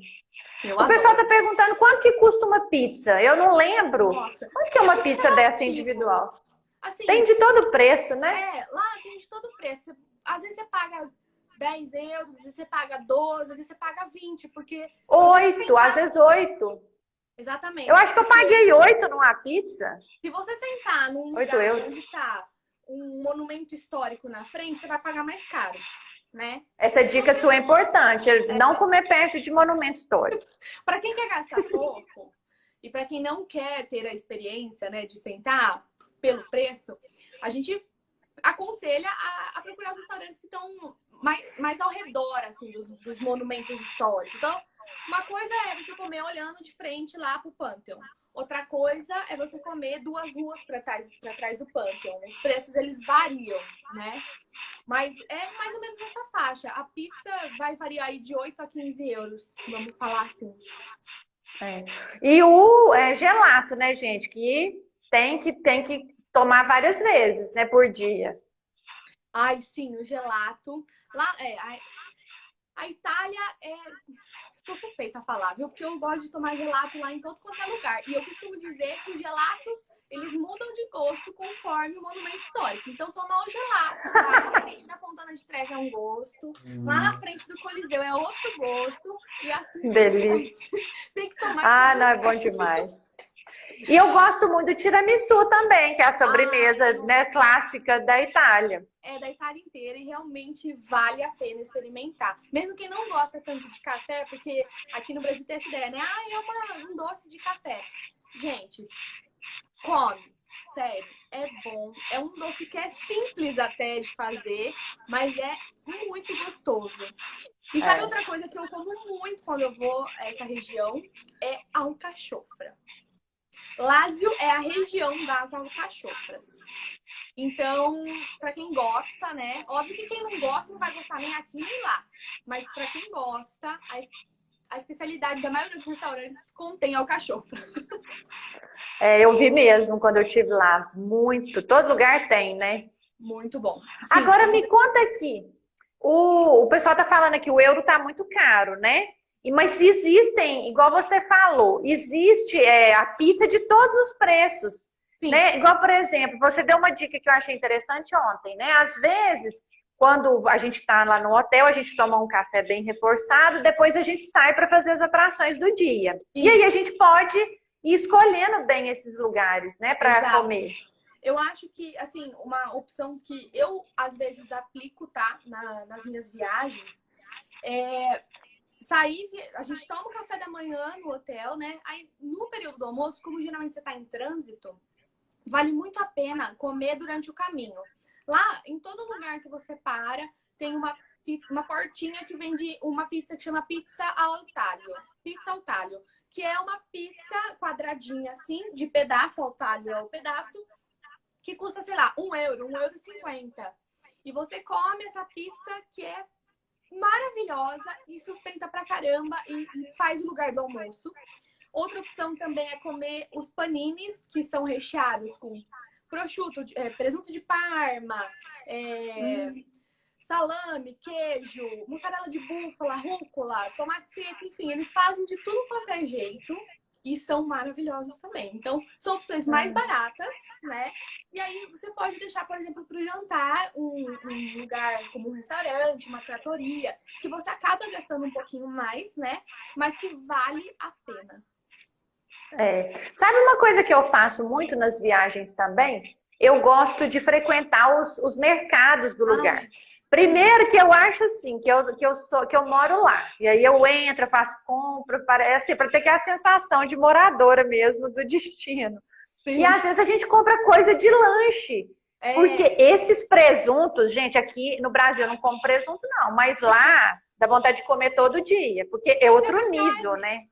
O pessoal tá perguntando quanto que custa uma pizza. Eu não lembro. Nossa, quanto que é uma pizza dessa individual? Assim, tem de todo preço, né? Lá tem de todo preço. Às vezes você paga 10 euros, às vezes você paga 12, às vezes você paga 20, porque... 8, às vezes 8. Exatamente. Eu acho que eu paguei 8 numa pizza. Se você sentar num 8 lugar euros. onde tá um monumento histórico na frente, você vai pagar mais caro, né? Essa dica sua é importante, não comer perto de monumento histórico. Para quem quer gastar pouco e para quem não quer ter a experiência, né, de sentar pelo preço, a gente aconselha a procurar os restaurantes que estão mais ao redor, assim, dos monumentos históricos. Então, uma coisa é você comer olhando de frente lá pro Pantheon. Outra coisa é você comer 2 ruas para trás do Pantheon. Os preços, eles variam, né? Mas é mais ou menos nessa faixa. A pizza vai variar aí de 8 a 15 euros, vamos falar assim. E o gelato, né, gente? Que tem que tomar várias vezes, né, por dia. Ai, sim, o gelato. Lá, a Itália estou suspeita a falar, viu? Porque eu gosto de tomar gelato lá em todo quanto é lugar. E eu costumo dizer que os gelatos, eles mudam de gosto conforme o monumento histórico. Então, tomar o gelato lá na frente da Fontana de Trevi é um gosto, lá na frente do Coliseu é outro gosto, e assim Delícia. tem que tomar. Não, é bom demais. E eu gosto muito do tiramisu também, que é a sobremesa, né, clássica da Itália. É da Itália inteira e realmente vale a pena experimentar. Mesmo quem não gosta tanto de café, porque aqui no Brasil tem essa ideia, né? É um doce de café. Gente, come. Sério, é bom. É um doce que é simples até de fazer, mas é muito gostoso. E sabe outra coisa que eu como muito quando eu vou a essa região? É alcachofra. Lázio é a região das alcachofras. Então, para quem gosta, né? Óbvio que quem não gosta não vai gostar nem aqui nem lá. Mas para quem gosta, a especialidade da maioria dos restaurantes contém alcachofra. Eu vi mesmo quando eu estive lá. Muito. Todo lugar tem, né? Muito bom. Sim. Agora me conta aqui. O pessoal tá falando que o euro tá muito caro, né? Mas existem, igual você falou, existe a pizza de todos os preços. Né? Igual, por exemplo, você deu uma dica que eu achei interessante ontem, né? Às vezes, quando a gente está lá no hotel, a gente toma um café bem reforçado, depois a gente sai para fazer as atrações do dia. Isso. E aí a gente pode ir escolhendo bem esses lugares, né, para comer. Eu acho que, assim, uma opção que eu, às vezes, aplico, tá, nas minhas viagens, sair, a gente toma o café da manhã no hotel, né? Aí, no período do almoço, como geralmente você está em trânsito, vale muito a pena comer durante o caminho. Lá, em todo lugar que você para, tem uma portinha que vende uma pizza que chama pizza al taglio. Pizza al taglio, que é uma pizza quadradinha assim, de pedaço ao talho ao pedaço, que custa, sei lá, €1,50. E você come essa pizza que é maravilhosa e sustenta pra caramba e faz o lugar do almoço. Outra opção também é comer os paninis, que são recheados com prosciutto, presunto de Parma, salame, queijo, mussarela de búfala, rúcula, tomate seco, enfim, eles fazem de tudo quanto é jeito e são maravilhosos também. Então, são opções mais baratas, né? E aí você pode deixar, por exemplo, para o jantar, um lugar como um restaurante, uma tratoria, que você acaba gastando um pouquinho mais, né? Mas que vale a pena. Sabe uma coisa que eu faço muito nas viagens também? Eu gosto de frequentar os mercados do lugar. Primeiro que eu acho assim, que eu moro lá. E aí eu entro, faço compra, parece para ter que a sensação de moradora mesmo do destino. Sim. E às vezes a gente compra coisa de lanche. Porque esses presuntos, gente, aqui no Brasil eu não como presunto não, mas lá dá vontade de comer todo dia, porque é outro nível, né?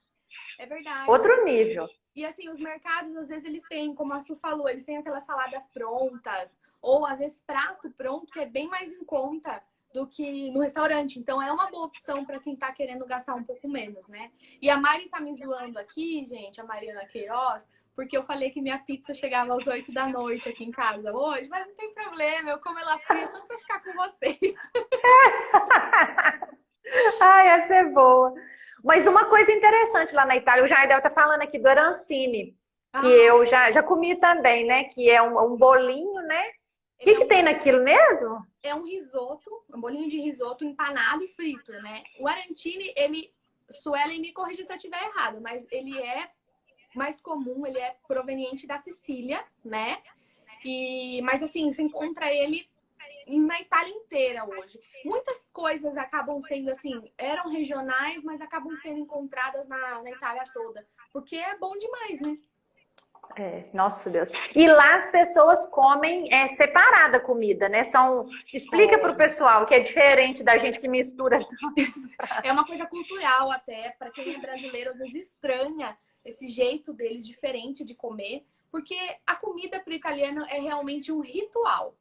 É verdade. Outro nível. E assim, os mercados, às vezes, eles têm, como a Su falou, eles têm aquelas saladas prontas, ou às vezes prato pronto, que é bem mais em conta do que no restaurante. Então, é uma boa opção para quem tá querendo gastar um pouco menos, né? E a Mari tá me zoando aqui, gente, a Mariana Queiroz, porque eu falei que minha pizza chegava às 8 da noite aqui em casa hoje, mas não tem problema, eu como ela fria só para ficar com vocês. Essa é boa. Mas uma coisa interessante lá na Itália, o Jardel tá falando aqui do arancine, que eu já comi também, né? Que é um bolinho, né? O que tem naquilo mesmo? É um risoto, um bolinho de risoto empanado e frito, né? O arancine, Suelen me corrija se eu estiver errado, mas ele é mais comum, ele é proveniente da Sicília, né? Mas assim, você encontra ele na Itália inteira hoje. Muitas coisas acabam sendo assim, eram regionais, mas acabam sendo encontradas na Itália toda. Porque é bom demais, né? Nossa Deus. E lá as pessoas comem separada a comida, né? Explica para o pessoal que é diferente da gente que mistura. É uma coisa cultural até, para quem é brasileiro, às vezes estranha esse jeito deles diferente de comer, porque a comida para o italiano é realmente um ritual,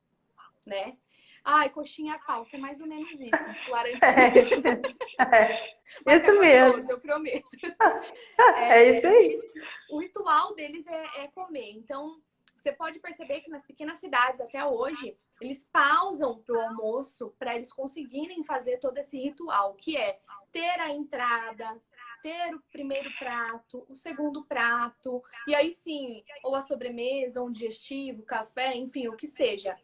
né? Ai, coxinha falsa, é mais ou menos isso. Laranjinha. Mas Isso é mesmo. gostoso, eu prometo. É isso aí. O ritual deles é comer. Então, você pode perceber que nas pequenas cidades, até hoje, eles pausam para o almoço para eles conseguirem fazer todo esse ritual, que é ter a entrada, ter o primeiro prato, o segundo prato, e aí sim, ou a sobremesa, ou um digestivo, café, enfim, o que seja.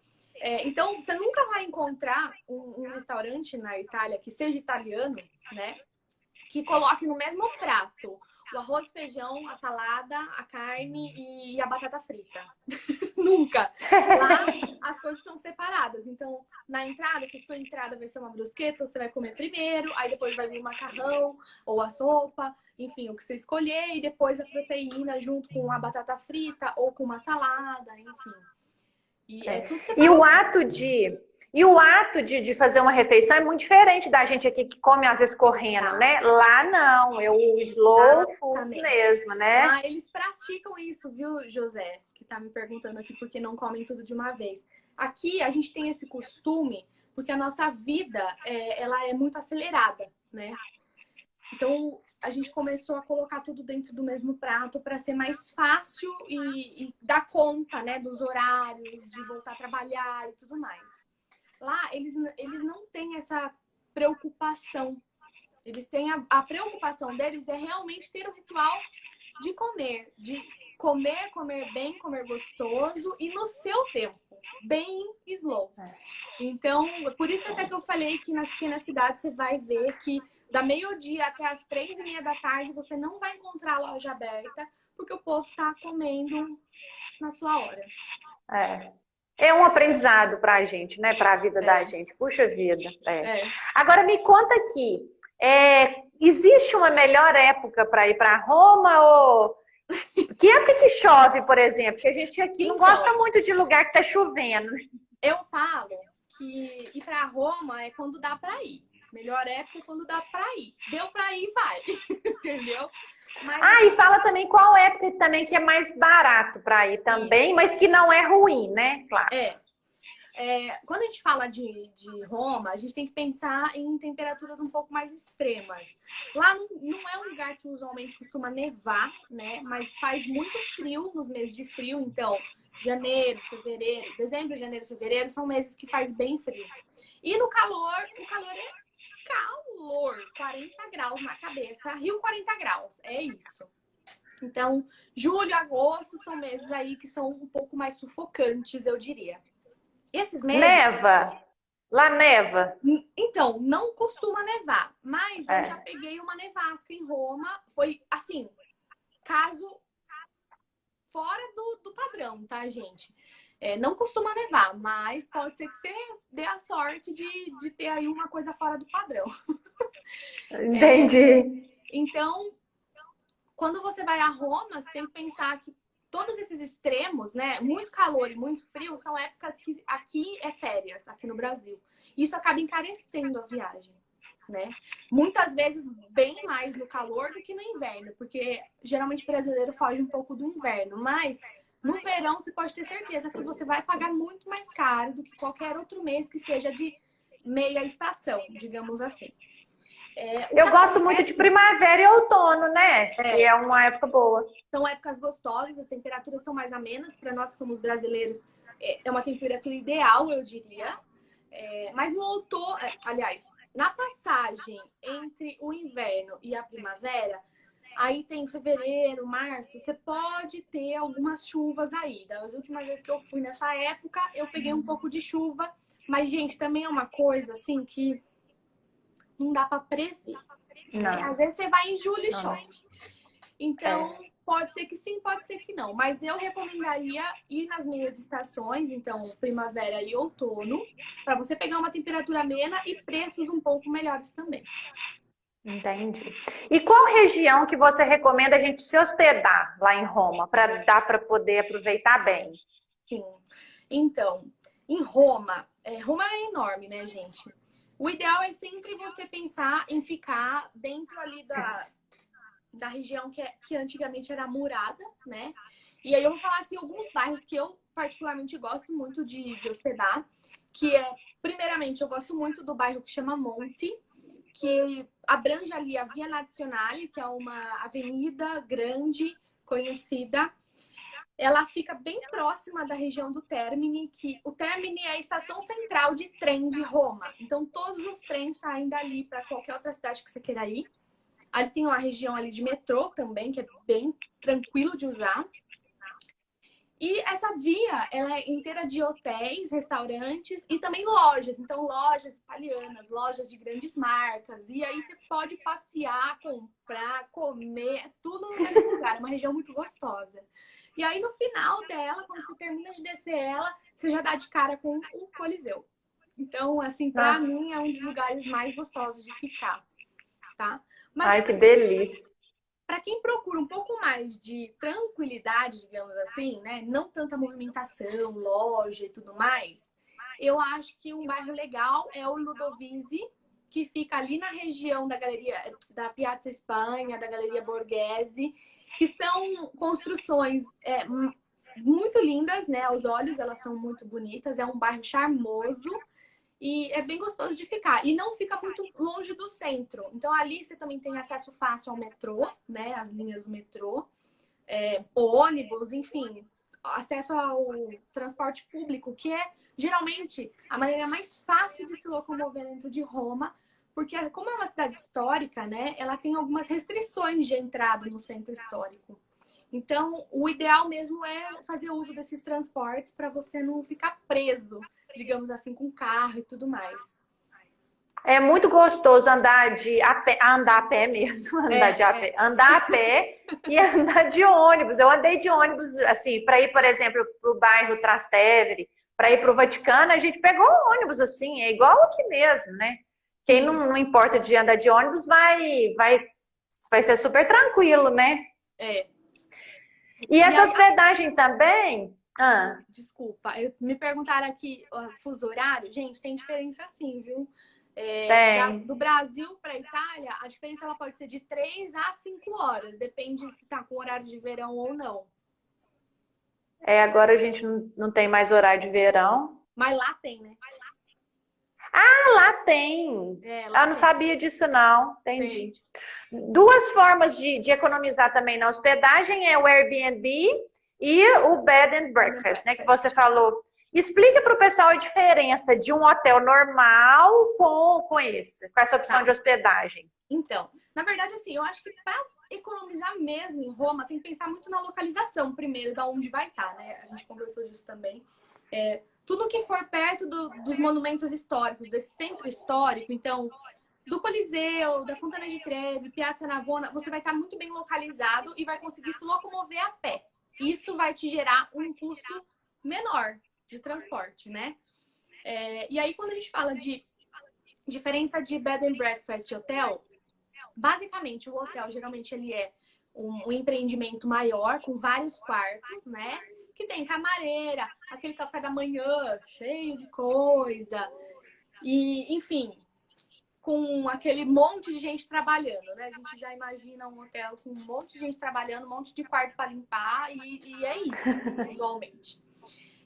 Então, você nunca vai encontrar um restaurante na Itália que seja italiano, né? Que coloque no mesmo prato o arroz, feijão, a salada, a carne e a batata frita. Nunca. Lá, as coisas são separadas. Então, na entrada, se a sua entrada vai ser uma brusqueta, você vai comer primeiro, aí depois vai vir o macarrão ou a sopa, enfim, o que você escolher, e depois a proteína junto com a batata frita ou com uma salada, enfim. E é tudo separado. E o ato de fazer uma refeição é muito diferente da gente aqui que come às vezes correndo, né? Lá não, é o slow food mesmo, né? Ah, eles praticam isso, viu, José? Que tá me perguntando aqui porque não comem tudo de uma vez. Aqui a gente tem esse costume porque a nossa vida ela é muito acelerada, né? Então a gente começou a colocar tudo dentro do mesmo prato para ser mais fácil e dar conta, né, dos horários, de voltar a trabalhar e tudo mais. Lá, eles não têm essa preocupação. Eles têm a preocupação deles é realmente ter o ritual de comer bem, comer gostoso e no seu tempo, bem slow. Então, por isso até que eu falei que nas pequenas cidades você vai ver que da meio-dia até as 3:30 da tarde você não vai encontrar a loja aberta porque o povo tá comendo na sua hora. É um aprendizado para a gente, né? Para a vida da gente. Puxa vida. Agora me conta aqui, existe uma melhor época para ir para Roma ou que época que chove, por exemplo? Porque a gente aqui não gosta muito de lugar que está chovendo. Eu falo que ir para Roma é quando dá para ir. Melhor época é quando dá para ir. Deu para ir, vai. Entendeu? Mas, e fala também qual época também que é mais barato para ir também, mas que não é ruim, né? Claro. Quando a gente fala de Roma, a gente tem que pensar em temperaturas um pouco mais extremas. Lá não é um lugar que usualmente costuma nevar, né? Mas faz muito frio nos meses de frio. Então, janeiro, fevereiro, dezembro, janeiro, fevereiro são meses que faz bem frio. E no calor, o calor é calor, 40 graus na cabeça. Rio 40 graus, é isso. Então, julho, agosto são meses aí que são um pouco mais sufocantes, eu diria. Esses meses... Neva? Lá neva? Então, não costuma nevar, mas eu já peguei uma nevasca em Roma. Foi, assim, caso fora do padrão, tá, gente? Não costuma nevar, mas pode ser que você dê a sorte de ter aí uma coisa fora do padrão. Entendi. Então, quando você vai a Roma, você tem que pensar que todos esses extremos, né? Muito calor e muito frio, são épocas que aqui é férias, aqui no Brasil. Isso acaba encarecendo a viagem, né? Muitas vezes bem mais no calor do que no inverno, porque geralmente o brasileiro foge um pouco do inverno, mas no verão você pode ter certeza que você vai pagar muito mais caro do que qualquer outro mês que seja de meia estação, digamos assim. Eu gosto muito de primavera e outono, né? Que é uma época boa. São épocas gostosas, as temperaturas são mais amenas. Para nós que somos brasileiros, é uma temperatura ideal, eu diria. Mas no outono, aliás, na passagem entre o inverno e a primavera, aí tem fevereiro, março, você pode ter algumas chuvas aí. Das últimas vezes que eu fui nessa época, eu peguei um pouco de chuva. Mas, gente, também é uma coisa assim que não dá para prever. Às vezes você vai em julho e chove. Então, Pode ser que sim, pode ser que não. Mas eu recomendaria ir nas meias estações, então primavera e outono, para você pegar uma temperatura amena e preços um pouco melhores também. Entendi. E qual região que você recomenda a gente se hospedar lá em Roma, para dar para poder aproveitar bem? Sim. Então, em Roma, Roma é enorme, né, gente? O ideal é sempre você pensar em ficar dentro ali da região que antigamente era murada, né? E aí eu vou falar aqui alguns bairros que eu particularmente gosto muito de hospedar, que é, primeiramente, eu gosto muito do bairro que chama Monte, que abrange ali a Via Nazionale, que é uma avenida grande, conhecida. Ela fica bem próxima da região do Termini, que o Termini é a estação central de trem de Roma. Então, todos os trens saem dali para qualquer outra cidade que você queira ir. Ali tem uma região ali de metrô também, que é bem tranquilo de usar. E essa via, ela é inteira de hotéis, restaurantes e também lojas. Então, lojas italianas, lojas de grandes marcas. E aí você pode passear, comprar, comer, tudo no mesmo lugar. É uma região muito gostosa. E aí, no final dela, quando você termina de descer ela, você já dá de cara com o Coliseu. Então, assim, pra mim, é um dos lugares mais gostosos de ficar, tá? Mas, Ai, que delícia. para quem procura um pouco mais de tranquilidade, digamos assim, né? Não tanta movimentação, loja e tudo mais, eu acho que um bairro legal é o Ludovisi, que fica ali na região da galeria da Piazza Espanha, da Galeria Borghese, que são construções muito lindas, né? Aos olhos, elas são muito bonitas. É um bairro charmoso. E é bem gostoso de ficar. E não fica muito longe do centro. Então, ali você também tem acesso fácil ao metrô, né? As linhas do metrô, ônibus, enfim. Acesso ao transporte público, que é, geralmente, a maneira mais fácil de se locomover dentro de Roma. Porque, como é uma cidade histórica, né? Ela tem algumas restrições de entrada no centro histórico. Então, o ideal mesmo é fazer uso desses transportes para você não ficar preso, digamos assim, com carro e tudo mais. É muito gostoso andar a pé mesmo, andar a pé e andar de ônibus. Eu andei de ônibus, assim, para ir, por exemplo, para o bairro Trastevere, para ir para o Vaticano, a gente pegou um ônibus, assim, é igual aqui mesmo, né? Quem não importa de andar de ônibus vai ser super tranquilo, né? E essa hospedagem também... Desculpa, me perguntaram aqui, fuso horário. Gente, tem diferença sim, viu? Do Brasil para a Itália, a diferença ela pode ser de 3 a 5 horas. Depende se tá com horário de verão ou não. Agora a gente não tem mais horário de verão. Mas lá tem, né? Lá tem. Não sabia disso, não. Entendi. Tem. Duas formas de economizar também na hospedagem é o Airbnb e o Bed and Breakfast, né? Que você falou. Explica para o pessoal a diferença de um hotel normal com essa opção de hospedagem. Então, na verdade, assim, eu acho que para economizar mesmo em Roma, tem que pensar muito na localização primeiro, da onde vai estar, né? A gente conversou disso também. Tudo que for perto dos monumentos históricos, desse centro histórico, então, do Coliseu, da Fontana di Trevi, Piazza Navona, você vai estar muito bem localizado e vai conseguir se locomover a pé. Isso vai te gerar um custo menor de transporte, né? E aí, quando a gente fala de diferença de bed and breakfast e hotel, basicamente, o hotel, geralmente, ele é um empreendimento maior, com vários quartos, né? Que tem camareira, aquele café da manhã cheio de coisa. E, enfim, com aquele monte de gente trabalhando, né? A gente já imagina um hotel com um monte de gente trabalhando, um monte de quarto para limpar e é isso, usualmente.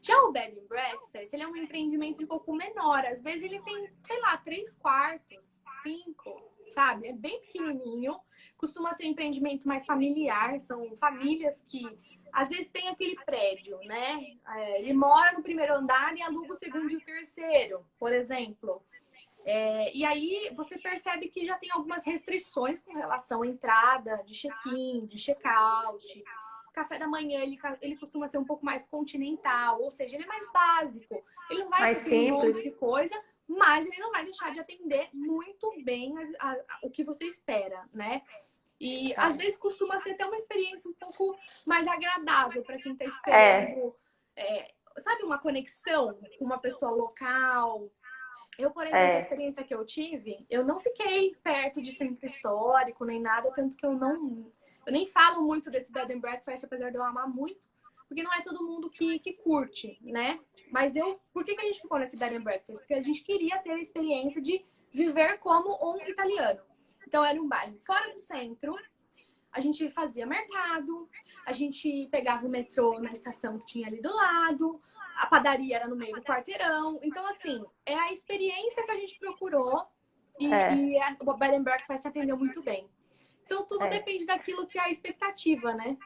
Já o bed and breakfast, ele é um empreendimento um pouco menor. Às vezes ele tem, sei lá, 3 quartos, 5, sabe? É bem pequenininho. Costuma ser um empreendimento mais familiar. São famílias que, às vezes, tem aquele prédio, né? Ele mora no primeiro andar e aluga o segundo e o terceiro, por exemplo. E aí você percebe que já tem algumas restrições com relação à entrada de check-in, de check-out. Café da manhã, ele costuma ser um pouco mais continental, ou seja, ele é mais básico. Ele não vai ter um monte de coisa, mas ele não vai deixar de atender muito bem o que você espera, né? E às vezes costuma ser até uma experiência um pouco mais agradável para quem está esperando, sabe, uma conexão com uma pessoa local. Eu, por exemplo, a experiência que eu tive, eu não fiquei perto de centro histórico nem nada, tanto que eu nem falo muito desse bed and breakfast, apesar de eu amar muito, porque não é todo mundo que curte, né? Mas por que a gente ficou nesse bed and breakfast? Porque a gente queria ter a experiência de viver como um italiano. Então era um bairro fora do centro, a gente fazia mercado, a gente pegava o metrô na estação que tinha ali do lado, a padaria era no meio do quarteirão. Então, assim, é a experiência que a gente procurou e o bed and breakfast atendeu muito bem. Então, tudo depende daquilo que é a expectativa, né?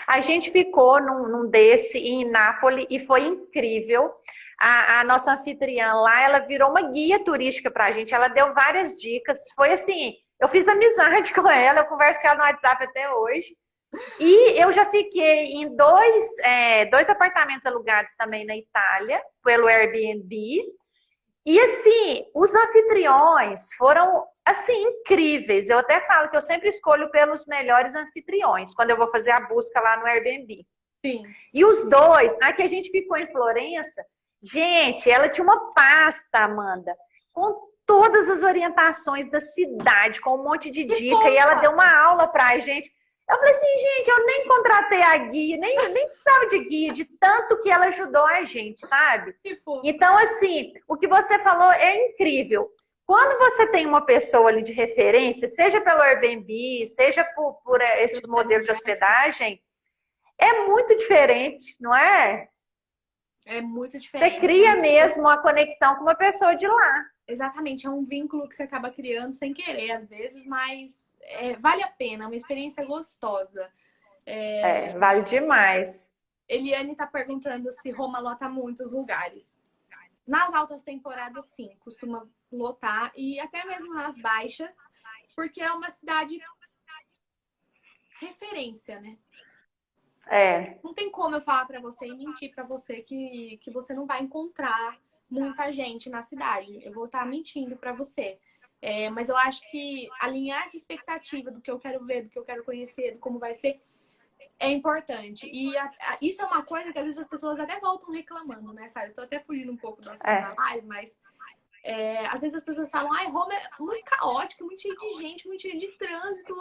A gente ficou num desse em Nápoles e foi incrível. A nossa anfitriã lá, ela virou uma guia turística pra gente. Ela deu várias dicas. Foi assim, eu fiz amizade com ela, eu converso com ela no WhatsApp até hoje. E eu já fiquei em dois apartamentos alugados também na Itália, pelo Airbnb. E assim, os anfitriões foram assim incríveis. Eu até falo que eu sempre escolho pelos melhores anfitriões quando eu vou fazer a busca lá no Airbnb. Sim. E os dois, a que a gente ficou em Florença, gente, ela tinha uma pasta, Amanda, com todas as orientações da cidade, com um monte de dica, e ela deu uma aula pra gente. Eu falei assim, gente, eu nem contratei a guia, nem precisava de guia, de tanto que ela ajudou a gente, sabe? Então, assim, o que você falou é incrível. Quando você tem uma pessoa ali de referência, seja pelo Airbnb, seja por esse modelo de hospedagem, é muito diferente, não é? É muito diferente. Você cria mesmo uma conexão com uma pessoa de lá. Exatamente, é um vínculo que você acaba criando sem querer, às vezes, mas vale a pena, é uma experiência gostosa. Vale demais. Eliane está perguntando se Roma lota muitos lugares. Nas altas temporadas, sim, costuma lotar, e até mesmo nas baixas, porque é uma cidade referência, né? Não tem como eu falar para você e mentir para você que você não vai encontrar muita gente na cidade. Eu vou estar mentindo para você. Mas eu acho que alinhar essa expectativa do que eu quero ver, do que eu quero conhecer, do como vai ser, é importante. E isso é uma coisa que às vezes as pessoas até voltam reclamando, né, Sara? Eu tô até fugindo um pouco do assunto da live, mas às vezes as pessoas falam, Roma é muito caótica, muito cheio de gente, muito cheio de trânsito,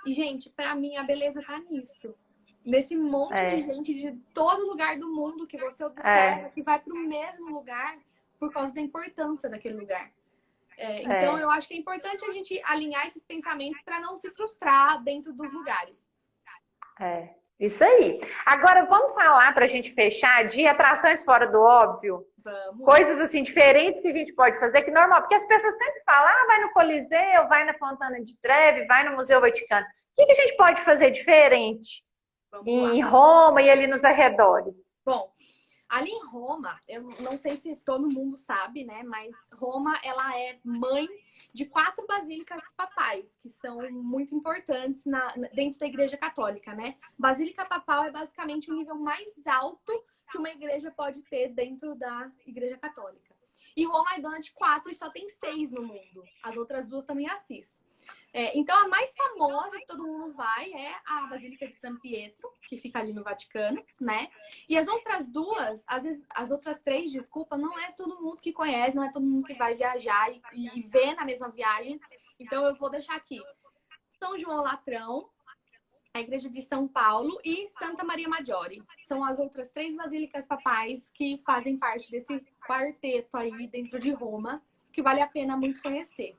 E, gente, pra mim, a beleza tá nisso. Nesse monte de gente de todo lugar do mundo que você observa, que vai pro mesmo lugar por causa da importância daquele lugar. Então, eu acho que é importante a gente alinhar esses pensamentos para não se frustrar dentro dos lugares. Isso aí. Agora, vamos falar para a gente fechar de atrações fora do óbvio? Vamos. Coisas assim diferentes que a gente pode fazer, que normal, porque as pessoas sempre falam, vai no Coliseu, vai na Fontana di Trevi, vai no Museu Vaticano. O que a gente pode fazer diferente em Roma e ali nos arredores? Bom, ali em Roma, eu não sei se todo mundo sabe, né? Mas Roma, ela é mãe de 4 basílicas papais, que são muito importantes dentro da Igreja Católica, né? Basílica papal é basicamente o nível mais alto que uma igreja pode ter dentro da Igreja Católica. E Roma é dona de 4 e só tem 6 no mundo. As outras 2 também em Assis. Então, a mais famosa que todo mundo vai é a Basílica de San Pietro, que fica ali no Vaticano, né? E as outras 2, às vezes, as outras 3, desculpa, não é todo mundo que conhece, não é todo mundo que vai viajar e vê na mesma viagem. Então, eu vou deixar aqui São João Latrão, a Igreja de São Paulo e Santa Maria Maggiore. São as outras 3 basílicas papais que fazem parte desse quarteto aí dentro de Roma, que vale a pena muito conhecer.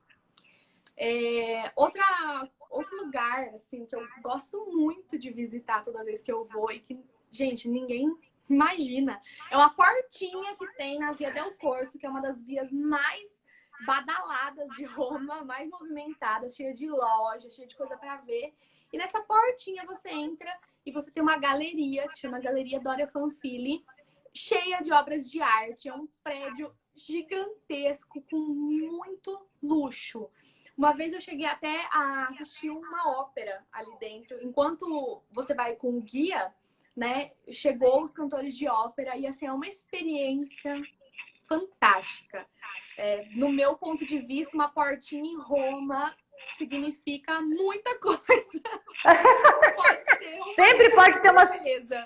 Outro lugar assim, que eu gosto muito de visitar toda vez que eu vou e que, gente, ninguém imagina. É uma portinha que tem na Via del Corso, que é uma das vias mais badaladas de Roma, mais movimentadas, cheia de lojas, cheia de coisa para ver. E nessa portinha você entra e você tem uma galeria, que chama Galeria Doria Pamphili, cheia de obras de arte. É um prédio gigantesco, com muito luxo. Uma vez eu cheguei até a assistir uma ópera ali dentro. Enquanto você vai com o guia, né? Chegou os cantores de ópera e assim, é uma experiência fantástica. No meu ponto de vista, uma portinha em Roma significa muita coisa. Pode ser uma Sempre pode ter surpresa.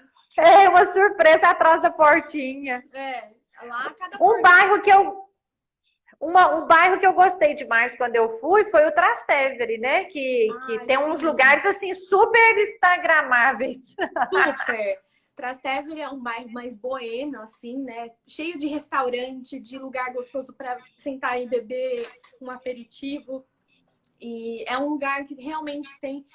uma surpresa atrás da portinha. Lá cada Um bairro que um bairro que eu gostei demais quando eu fui foi o Trastevere, né? Que tem uns lugares assim super instagramáveis. Super. Trastevere é um bairro mais boêmio, assim, né? Cheio de restaurante, de lugar gostoso para sentar e beber um aperitivo. E é um lugar que realmente tem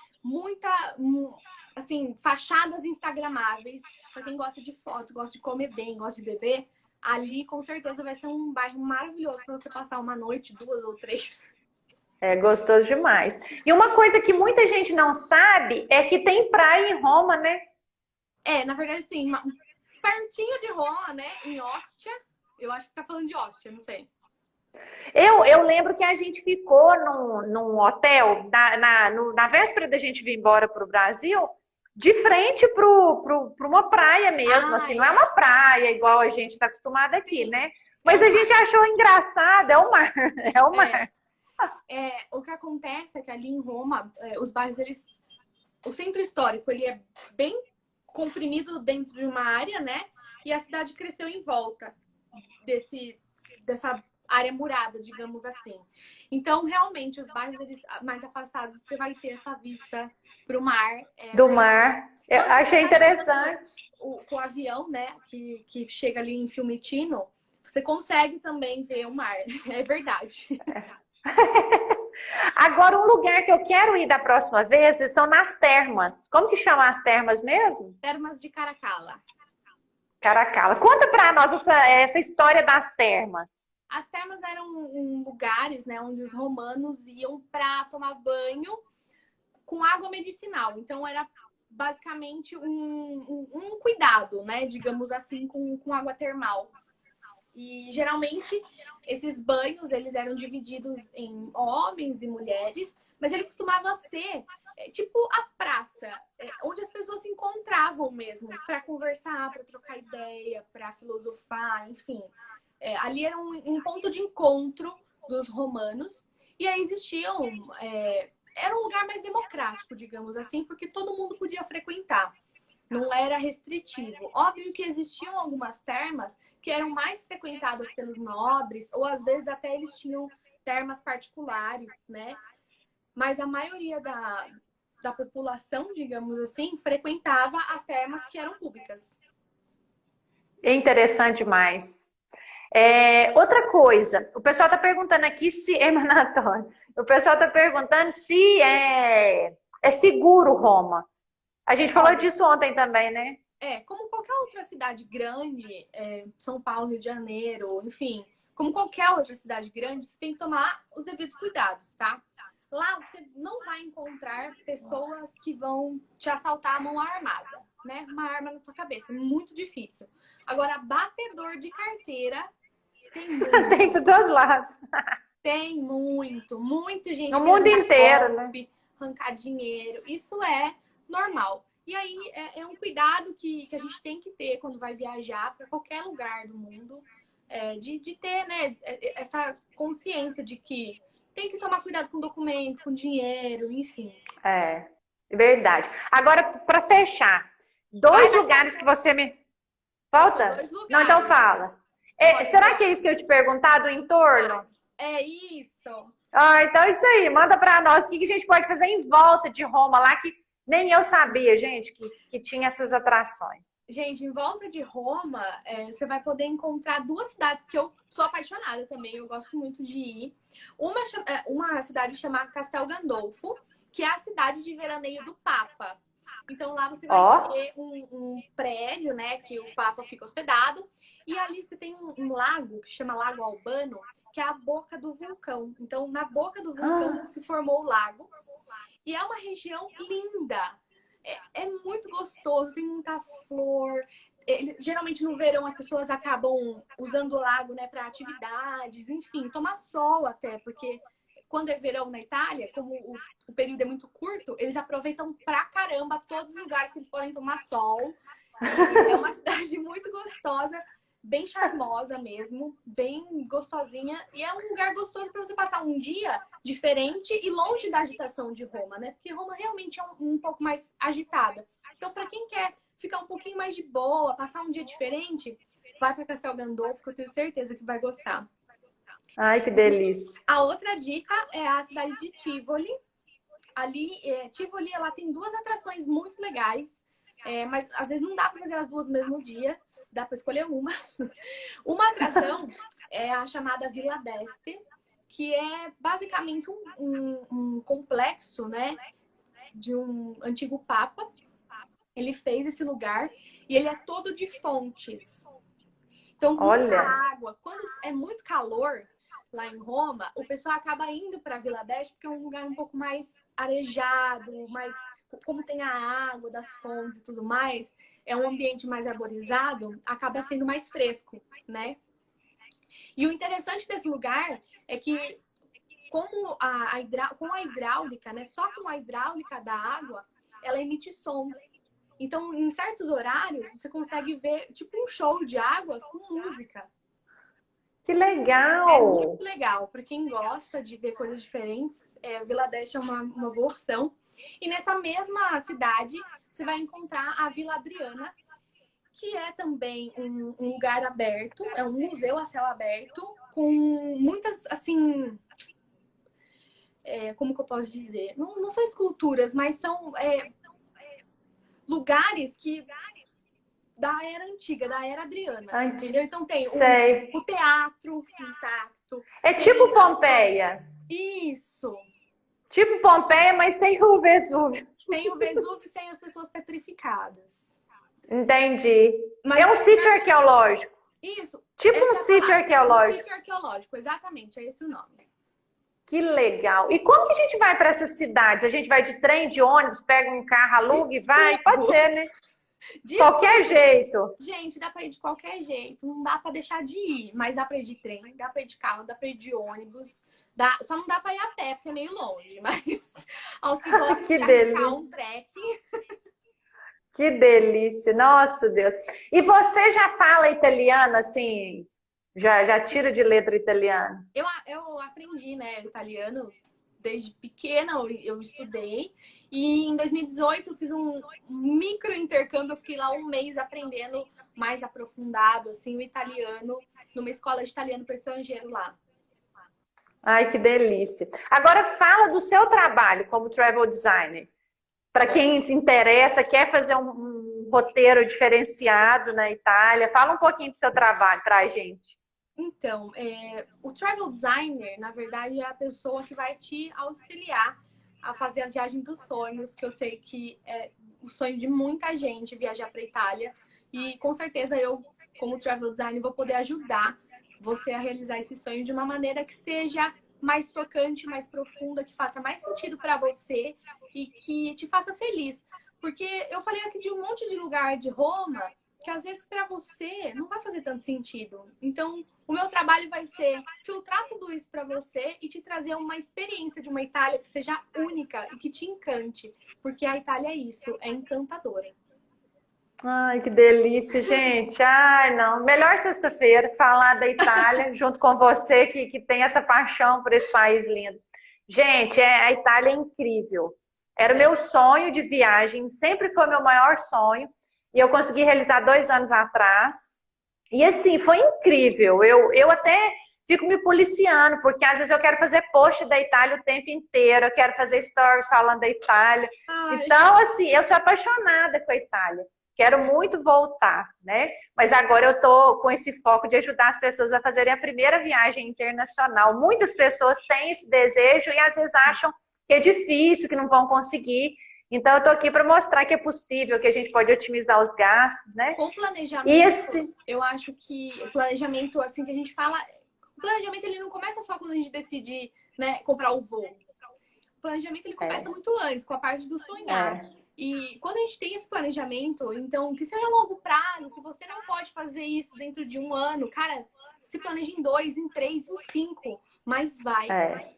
assim, fachadas instagramáveis. Para quem gosta de foto, gosta de comer bem, gosta de beber, ali com certeza vai ser um bairro maravilhoso para você passar uma noite, 2 ou 3. É gostoso demais. E uma coisa que muita gente não sabe é que tem praia em Roma, né? Na verdade, sim, pertinho de Roma, né? Em Ostia. Eu acho que tá falando de Ostia, não sei. Eu lembro que a gente ficou num hotel na véspera da gente vir embora para o Brasil, de frente para uma praia mesmo, assim, não é uma praia igual a gente está acostumado aqui, né? Mas a gente achou engraçado, é o mar, é o mar. O que acontece é que ali em Roma, os bairros, o centro histórico, ele é bem comprimido dentro de uma área, né? E a cidade cresceu em volta dessa área murada, digamos assim. Então, realmente, os bairros mais afastados, você vai ter essa vista para o mar. Do mar. Eu achei interessante. Com o avião, né, que chega ali em Fiumicino, você consegue também ver o mar. É verdade. Agora, um lugar que eu quero ir da próxima vez são nas termas. Como que chama as termas mesmo? Termas de Caracalla. Caracalla. Conta para nós essa história das termas. As termas eram lugares, né, onde os romanos iam para tomar banho com água medicinal. Então, era basicamente um cuidado, né, digamos assim, com água termal. E, geralmente, esses banhos, eles eram divididos em homens e mulheres, mas ele costumava ser tipo a praça, onde as pessoas se encontravam mesmo para conversar, para trocar ideia, para filosofar, enfim. Ali era um ponto de encontro dos romanos. E aí era um lugar mais democrático, digamos assim, porque todo mundo podia frequentar. Não era restritivo. Óbvio que existiam algumas termas que eram mais frequentadas pelos nobres, ou às vezes até eles tinham termas particulares, né? Mas a maioria da população, digamos assim, frequentava as termas que eram públicas. É interessante demais. Outra coisa, o pessoal está perguntando aqui se o pessoal está perguntando se é seguro Roma. A gente falou disso ontem também, né? Como qualquer outra cidade grande, São Paulo, Rio de Janeiro, enfim, como qualquer outra cidade grande, você tem que tomar os devidos cuidados, tá? Lá você não vai encontrar pessoas que vão te assaltar à mão armada, né? Uma arma na tua cabeça, muito difícil. Agora, batedor de carteira tem muito. Tem de todos lados. Tem muito gente. No mundo inteiro, golpe, né? Arrancar dinheiro. Isso é normal. E aí é um cuidado que a gente tem que ter quando vai viajar para qualquer lugar do mundo, de ter, né, essa consciência de que tem que tomar cuidado com documento, com dinheiro, enfim. Verdade. Agora, para fechar, dois lugares que você me... Falta? 2 lugares. Não, então fala. Será que é isso que eu te perguntar do entorno? É isso. Então é isso aí. Manda para nós o que a gente pode fazer em volta de Roma lá, que nem eu sabia, gente, que tinha essas atrações. Gente, em volta de Roma, você vai poder encontrar 2 cidades que eu sou apaixonada também, eu gosto muito de ir. Uma cidade chamada Castel Gandolfo, que é a cidade de veraneio do Papa. Então lá você vai ter um prédio, né, que o Papa fica hospedado. E ali você tem um lago, que chama Lago Albano, que é a boca do vulcão. Então, na boca do vulcão se formou o lago. E é uma região linda. É muito gostoso, tem muita flor. Geralmente no verão as pessoas acabam usando o lago, né, para atividades, enfim, tomar sol até, porque quando é verão na Itália, como o período é muito curto, eles aproveitam pra caramba todos os lugares que eles podem tomar sol. É uma cidade muito gostosa. bem charmosa mesmo, bem gostosinha. E é um lugar gostoso para você passar um dia diferente e longe da agitação de Roma, né? Porque Roma realmente é um pouco mais agitada. Então, para quem quer ficar um pouquinho mais de boa, passar um dia diferente, vai para Castel Gandolfo, que eu tenho certeza que vai gostar. Ai, que delícia. A outra dica é a cidade de Tivoli. Ali, Tivoli, ela tem duas atrações muito legais, mas às vezes não dá para fazer as duas no mesmo dia, dá para escolher uma. Uma atração é a chamada Villa d'Este, que é basicamente um complexo, né, de um antigo papa. Ele fez esse lugar e ele é todo de fontes. Então, muita água. Quando é muito calor lá em Roma, o pessoal acaba indo para a Villa d'Este porque é um lugar um pouco mais arejado, mais, como tem a água das fontes e tudo mais, é um ambiente mais arborizado, acaba sendo mais fresco, né? E o interessante desse lugar é que como com a hidráulica, né? Só com a hidráulica da água, ela emite sons. Então, em certos horários, você consegue ver tipo um show de águas com música. Que legal! É muito legal. Para quem gosta de ver coisas diferentes, Vila d'Este é uma boa opção. E nessa mesma cidade, você vai encontrar a Vila Adriana, que é também um lugar aberto, é um museu a céu aberto, com muitas, assim... como que eu posso dizer? Não são esculturas, mas são... lugares que da era antiga, da era Adriana, entendeu? Então tem o teatro intacto. É tipo Pompeia. Isso. Tipo Pompeia, mas sem o Vesúvio. Sem o Vesúvio e sem as pessoas petrificadas. Entendi. Mas é um sítio arqueológico. Isso. Tipo um sítio arqueológico. Um sítio arqueológico, exatamente, é esse o nome. Que legal. E como que a gente vai para essas cidades? A gente vai de trem, de ônibus, pega um carro, aluga e vai? Pode ser, né? De qualquer jeito. Gente, dá para ir de qualquer jeito. Não dá para deixar de ir, mas dá para ir de trem, dá para ir de carro, dá para ir de ônibus. Só não dá para ir a pé, porque é meio longe. Mas aos que gostam de arriscar um trekking. Que delícia. Nossa, Deus. E você já fala italiano, assim... Já tira de letra italiano? Eu aprendi, né, italiano desde pequena, eu estudei. E em 2018 eu fiz um micro intercâmbio, eu fiquei lá um mês aprendendo mais aprofundado, assim, o italiano, numa escola de italiano para estrangeiro lá. Ai, que delícia. Agora fala do seu trabalho como travel designer. Para quem se interessa, quer fazer um roteiro diferenciado na Itália, fala um pouquinho do seu trabalho para a gente. Então, o travel designer, na verdade, é a pessoa que vai te auxiliar a fazer a viagem dos sonhos, que eu sei que é o sonho de muita gente viajar para a Itália. E com certeza eu, como travel designer, vou poder ajudar você a realizar esse sonho de uma maneira que seja mais tocante, mais profunda, que faça mais sentido para você e que te faça feliz. Porque eu falei aqui de um monte de lugar de Roma que às vezes para você não vai fazer tanto sentido. Então, o meu trabalho vai ser filtrar tudo isso para você e te trazer uma experiência de uma Itália que seja única e que te encante. Porque a Itália é isso, é encantadora. Ai, que delícia, gente. Ai, não. Melhor sexta-feira falar da Itália junto com você que tem essa paixão por esse país lindo. Gente, a Itália é incrível. Era o meu sonho de viagem, sempre foi meu maior sonho. E eu consegui realizar 2 anos atrás. E assim, foi incrível. Eu até fico me policiando, porque às vezes eu quero fazer post da Itália o tempo inteiro, eu quero fazer stories falando da Itália. Ai. Então, assim, eu sou apaixonada com a Itália. Quero muito voltar, né? Mas agora eu tô com esse foco de ajudar as pessoas a fazerem a primeira viagem internacional. Muitas pessoas têm esse desejo e às vezes acham que é difícil, que não vão conseguir. Então, eu tô aqui para mostrar que é possível, que a gente pode otimizar os gastos, né? Com planejamento, eu acho que o planejamento, assim, que a gente fala... O planejamento, ele não começa só quando a gente decide, né, comprar o voo. O planejamento, ele começa muito antes, com a parte do sonhar. E quando a gente tem esse planejamento, então, que seja a longo prazo, se você não pode fazer isso dentro de 1 ano, cara, se planeja em 2, em 3, em 5, mas vai,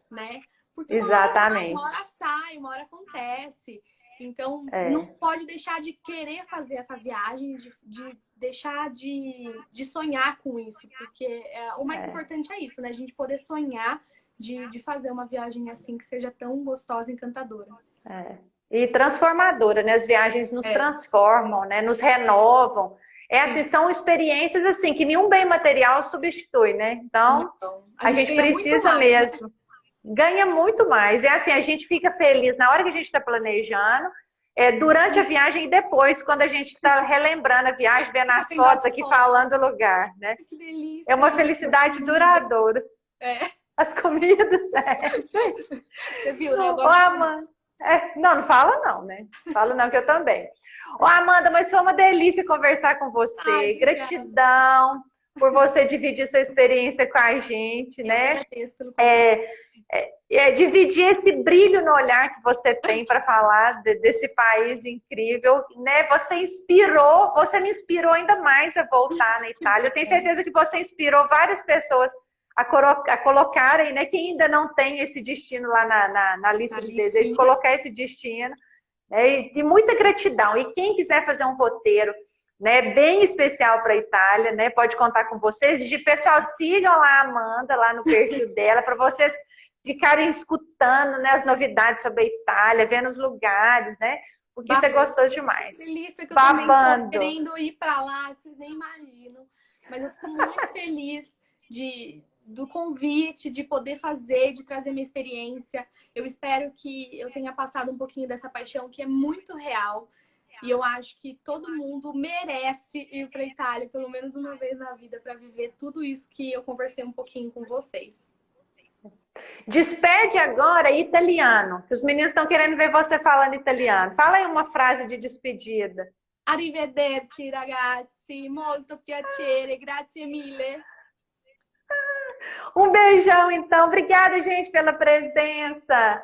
né? Porque exatamente. Uma hora sai, uma hora acontece. Então, não pode deixar de querer fazer essa viagem, de deixar de sonhar com isso, porque o mais importante é isso, né? A gente poder sonhar de fazer uma viagem assim que seja tão gostosa e encantadora. E transformadora, né? As viagens nos transformam, né? Nos renovam. Assim, são experiências assim que nenhum bem material substitui, né? Então, a gente precisa mais, mesmo. Né? Ganha muito mais. É assim, a gente fica feliz na hora que a gente está planejando, durante a viagem e depois, quando a gente está relembrando a viagem, vendo as fotos aqui, falando o lugar, né? Que delícia! É uma felicidade duradoura. As comidas, Você viu, né? Eu gosto não fala não, né? Fala não, que eu também. Amanda, mas foi uma delícia conversar com você. Ai, gratidão por você dividir sua experiência com a gente, né? Dividir esse brilho no olhar que você tem para falar desse país incrível, né? Você me inspirou ainda mais a voltar na Itália. Eu tenho certeza que você inspirou várias pessoas a colocarem, né? Quem ainda não tem esse destino lá na lista de desejos, colocar esse destino, né? E muita gratidão. E quem quiser fazer um roteiro, né, bem especial para a Itália, né? Pode contar com vocês. Pessoal, sigam lá a Amanda, lá no perfil dela, para vocês ficarem escutando, né, as novidades sobre a Itália, vendo os lugares, né? Porque isso é gostoso demais. Delícia, que eu também tô querendo ir para lá, vocês nem imaginam. Mas eu fico muito feliz do convite, de poder fazer, de trazer minha experiência. Eu espero que eu tenha passado um pouquinho dessa paixão que é muito real. E eu acho que todo mundo merece ir para a Itália pelo menos uma vez na vida para viver tudo isso que eu conversei um pouquinho com vocês. Despede agora italiano, que os meninos estão querendo ver você falando italiano. Fala aí uma frase de despedida. Arrivederci, ragazzi. Molto piacere. Grazie mille. Um beijão, então. Obrigada, gente, pela presença.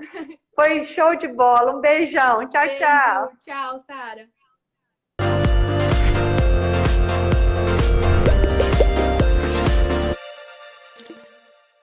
Foi show de bola. Um beijão. Tchau, tchau. Tchau, Sara.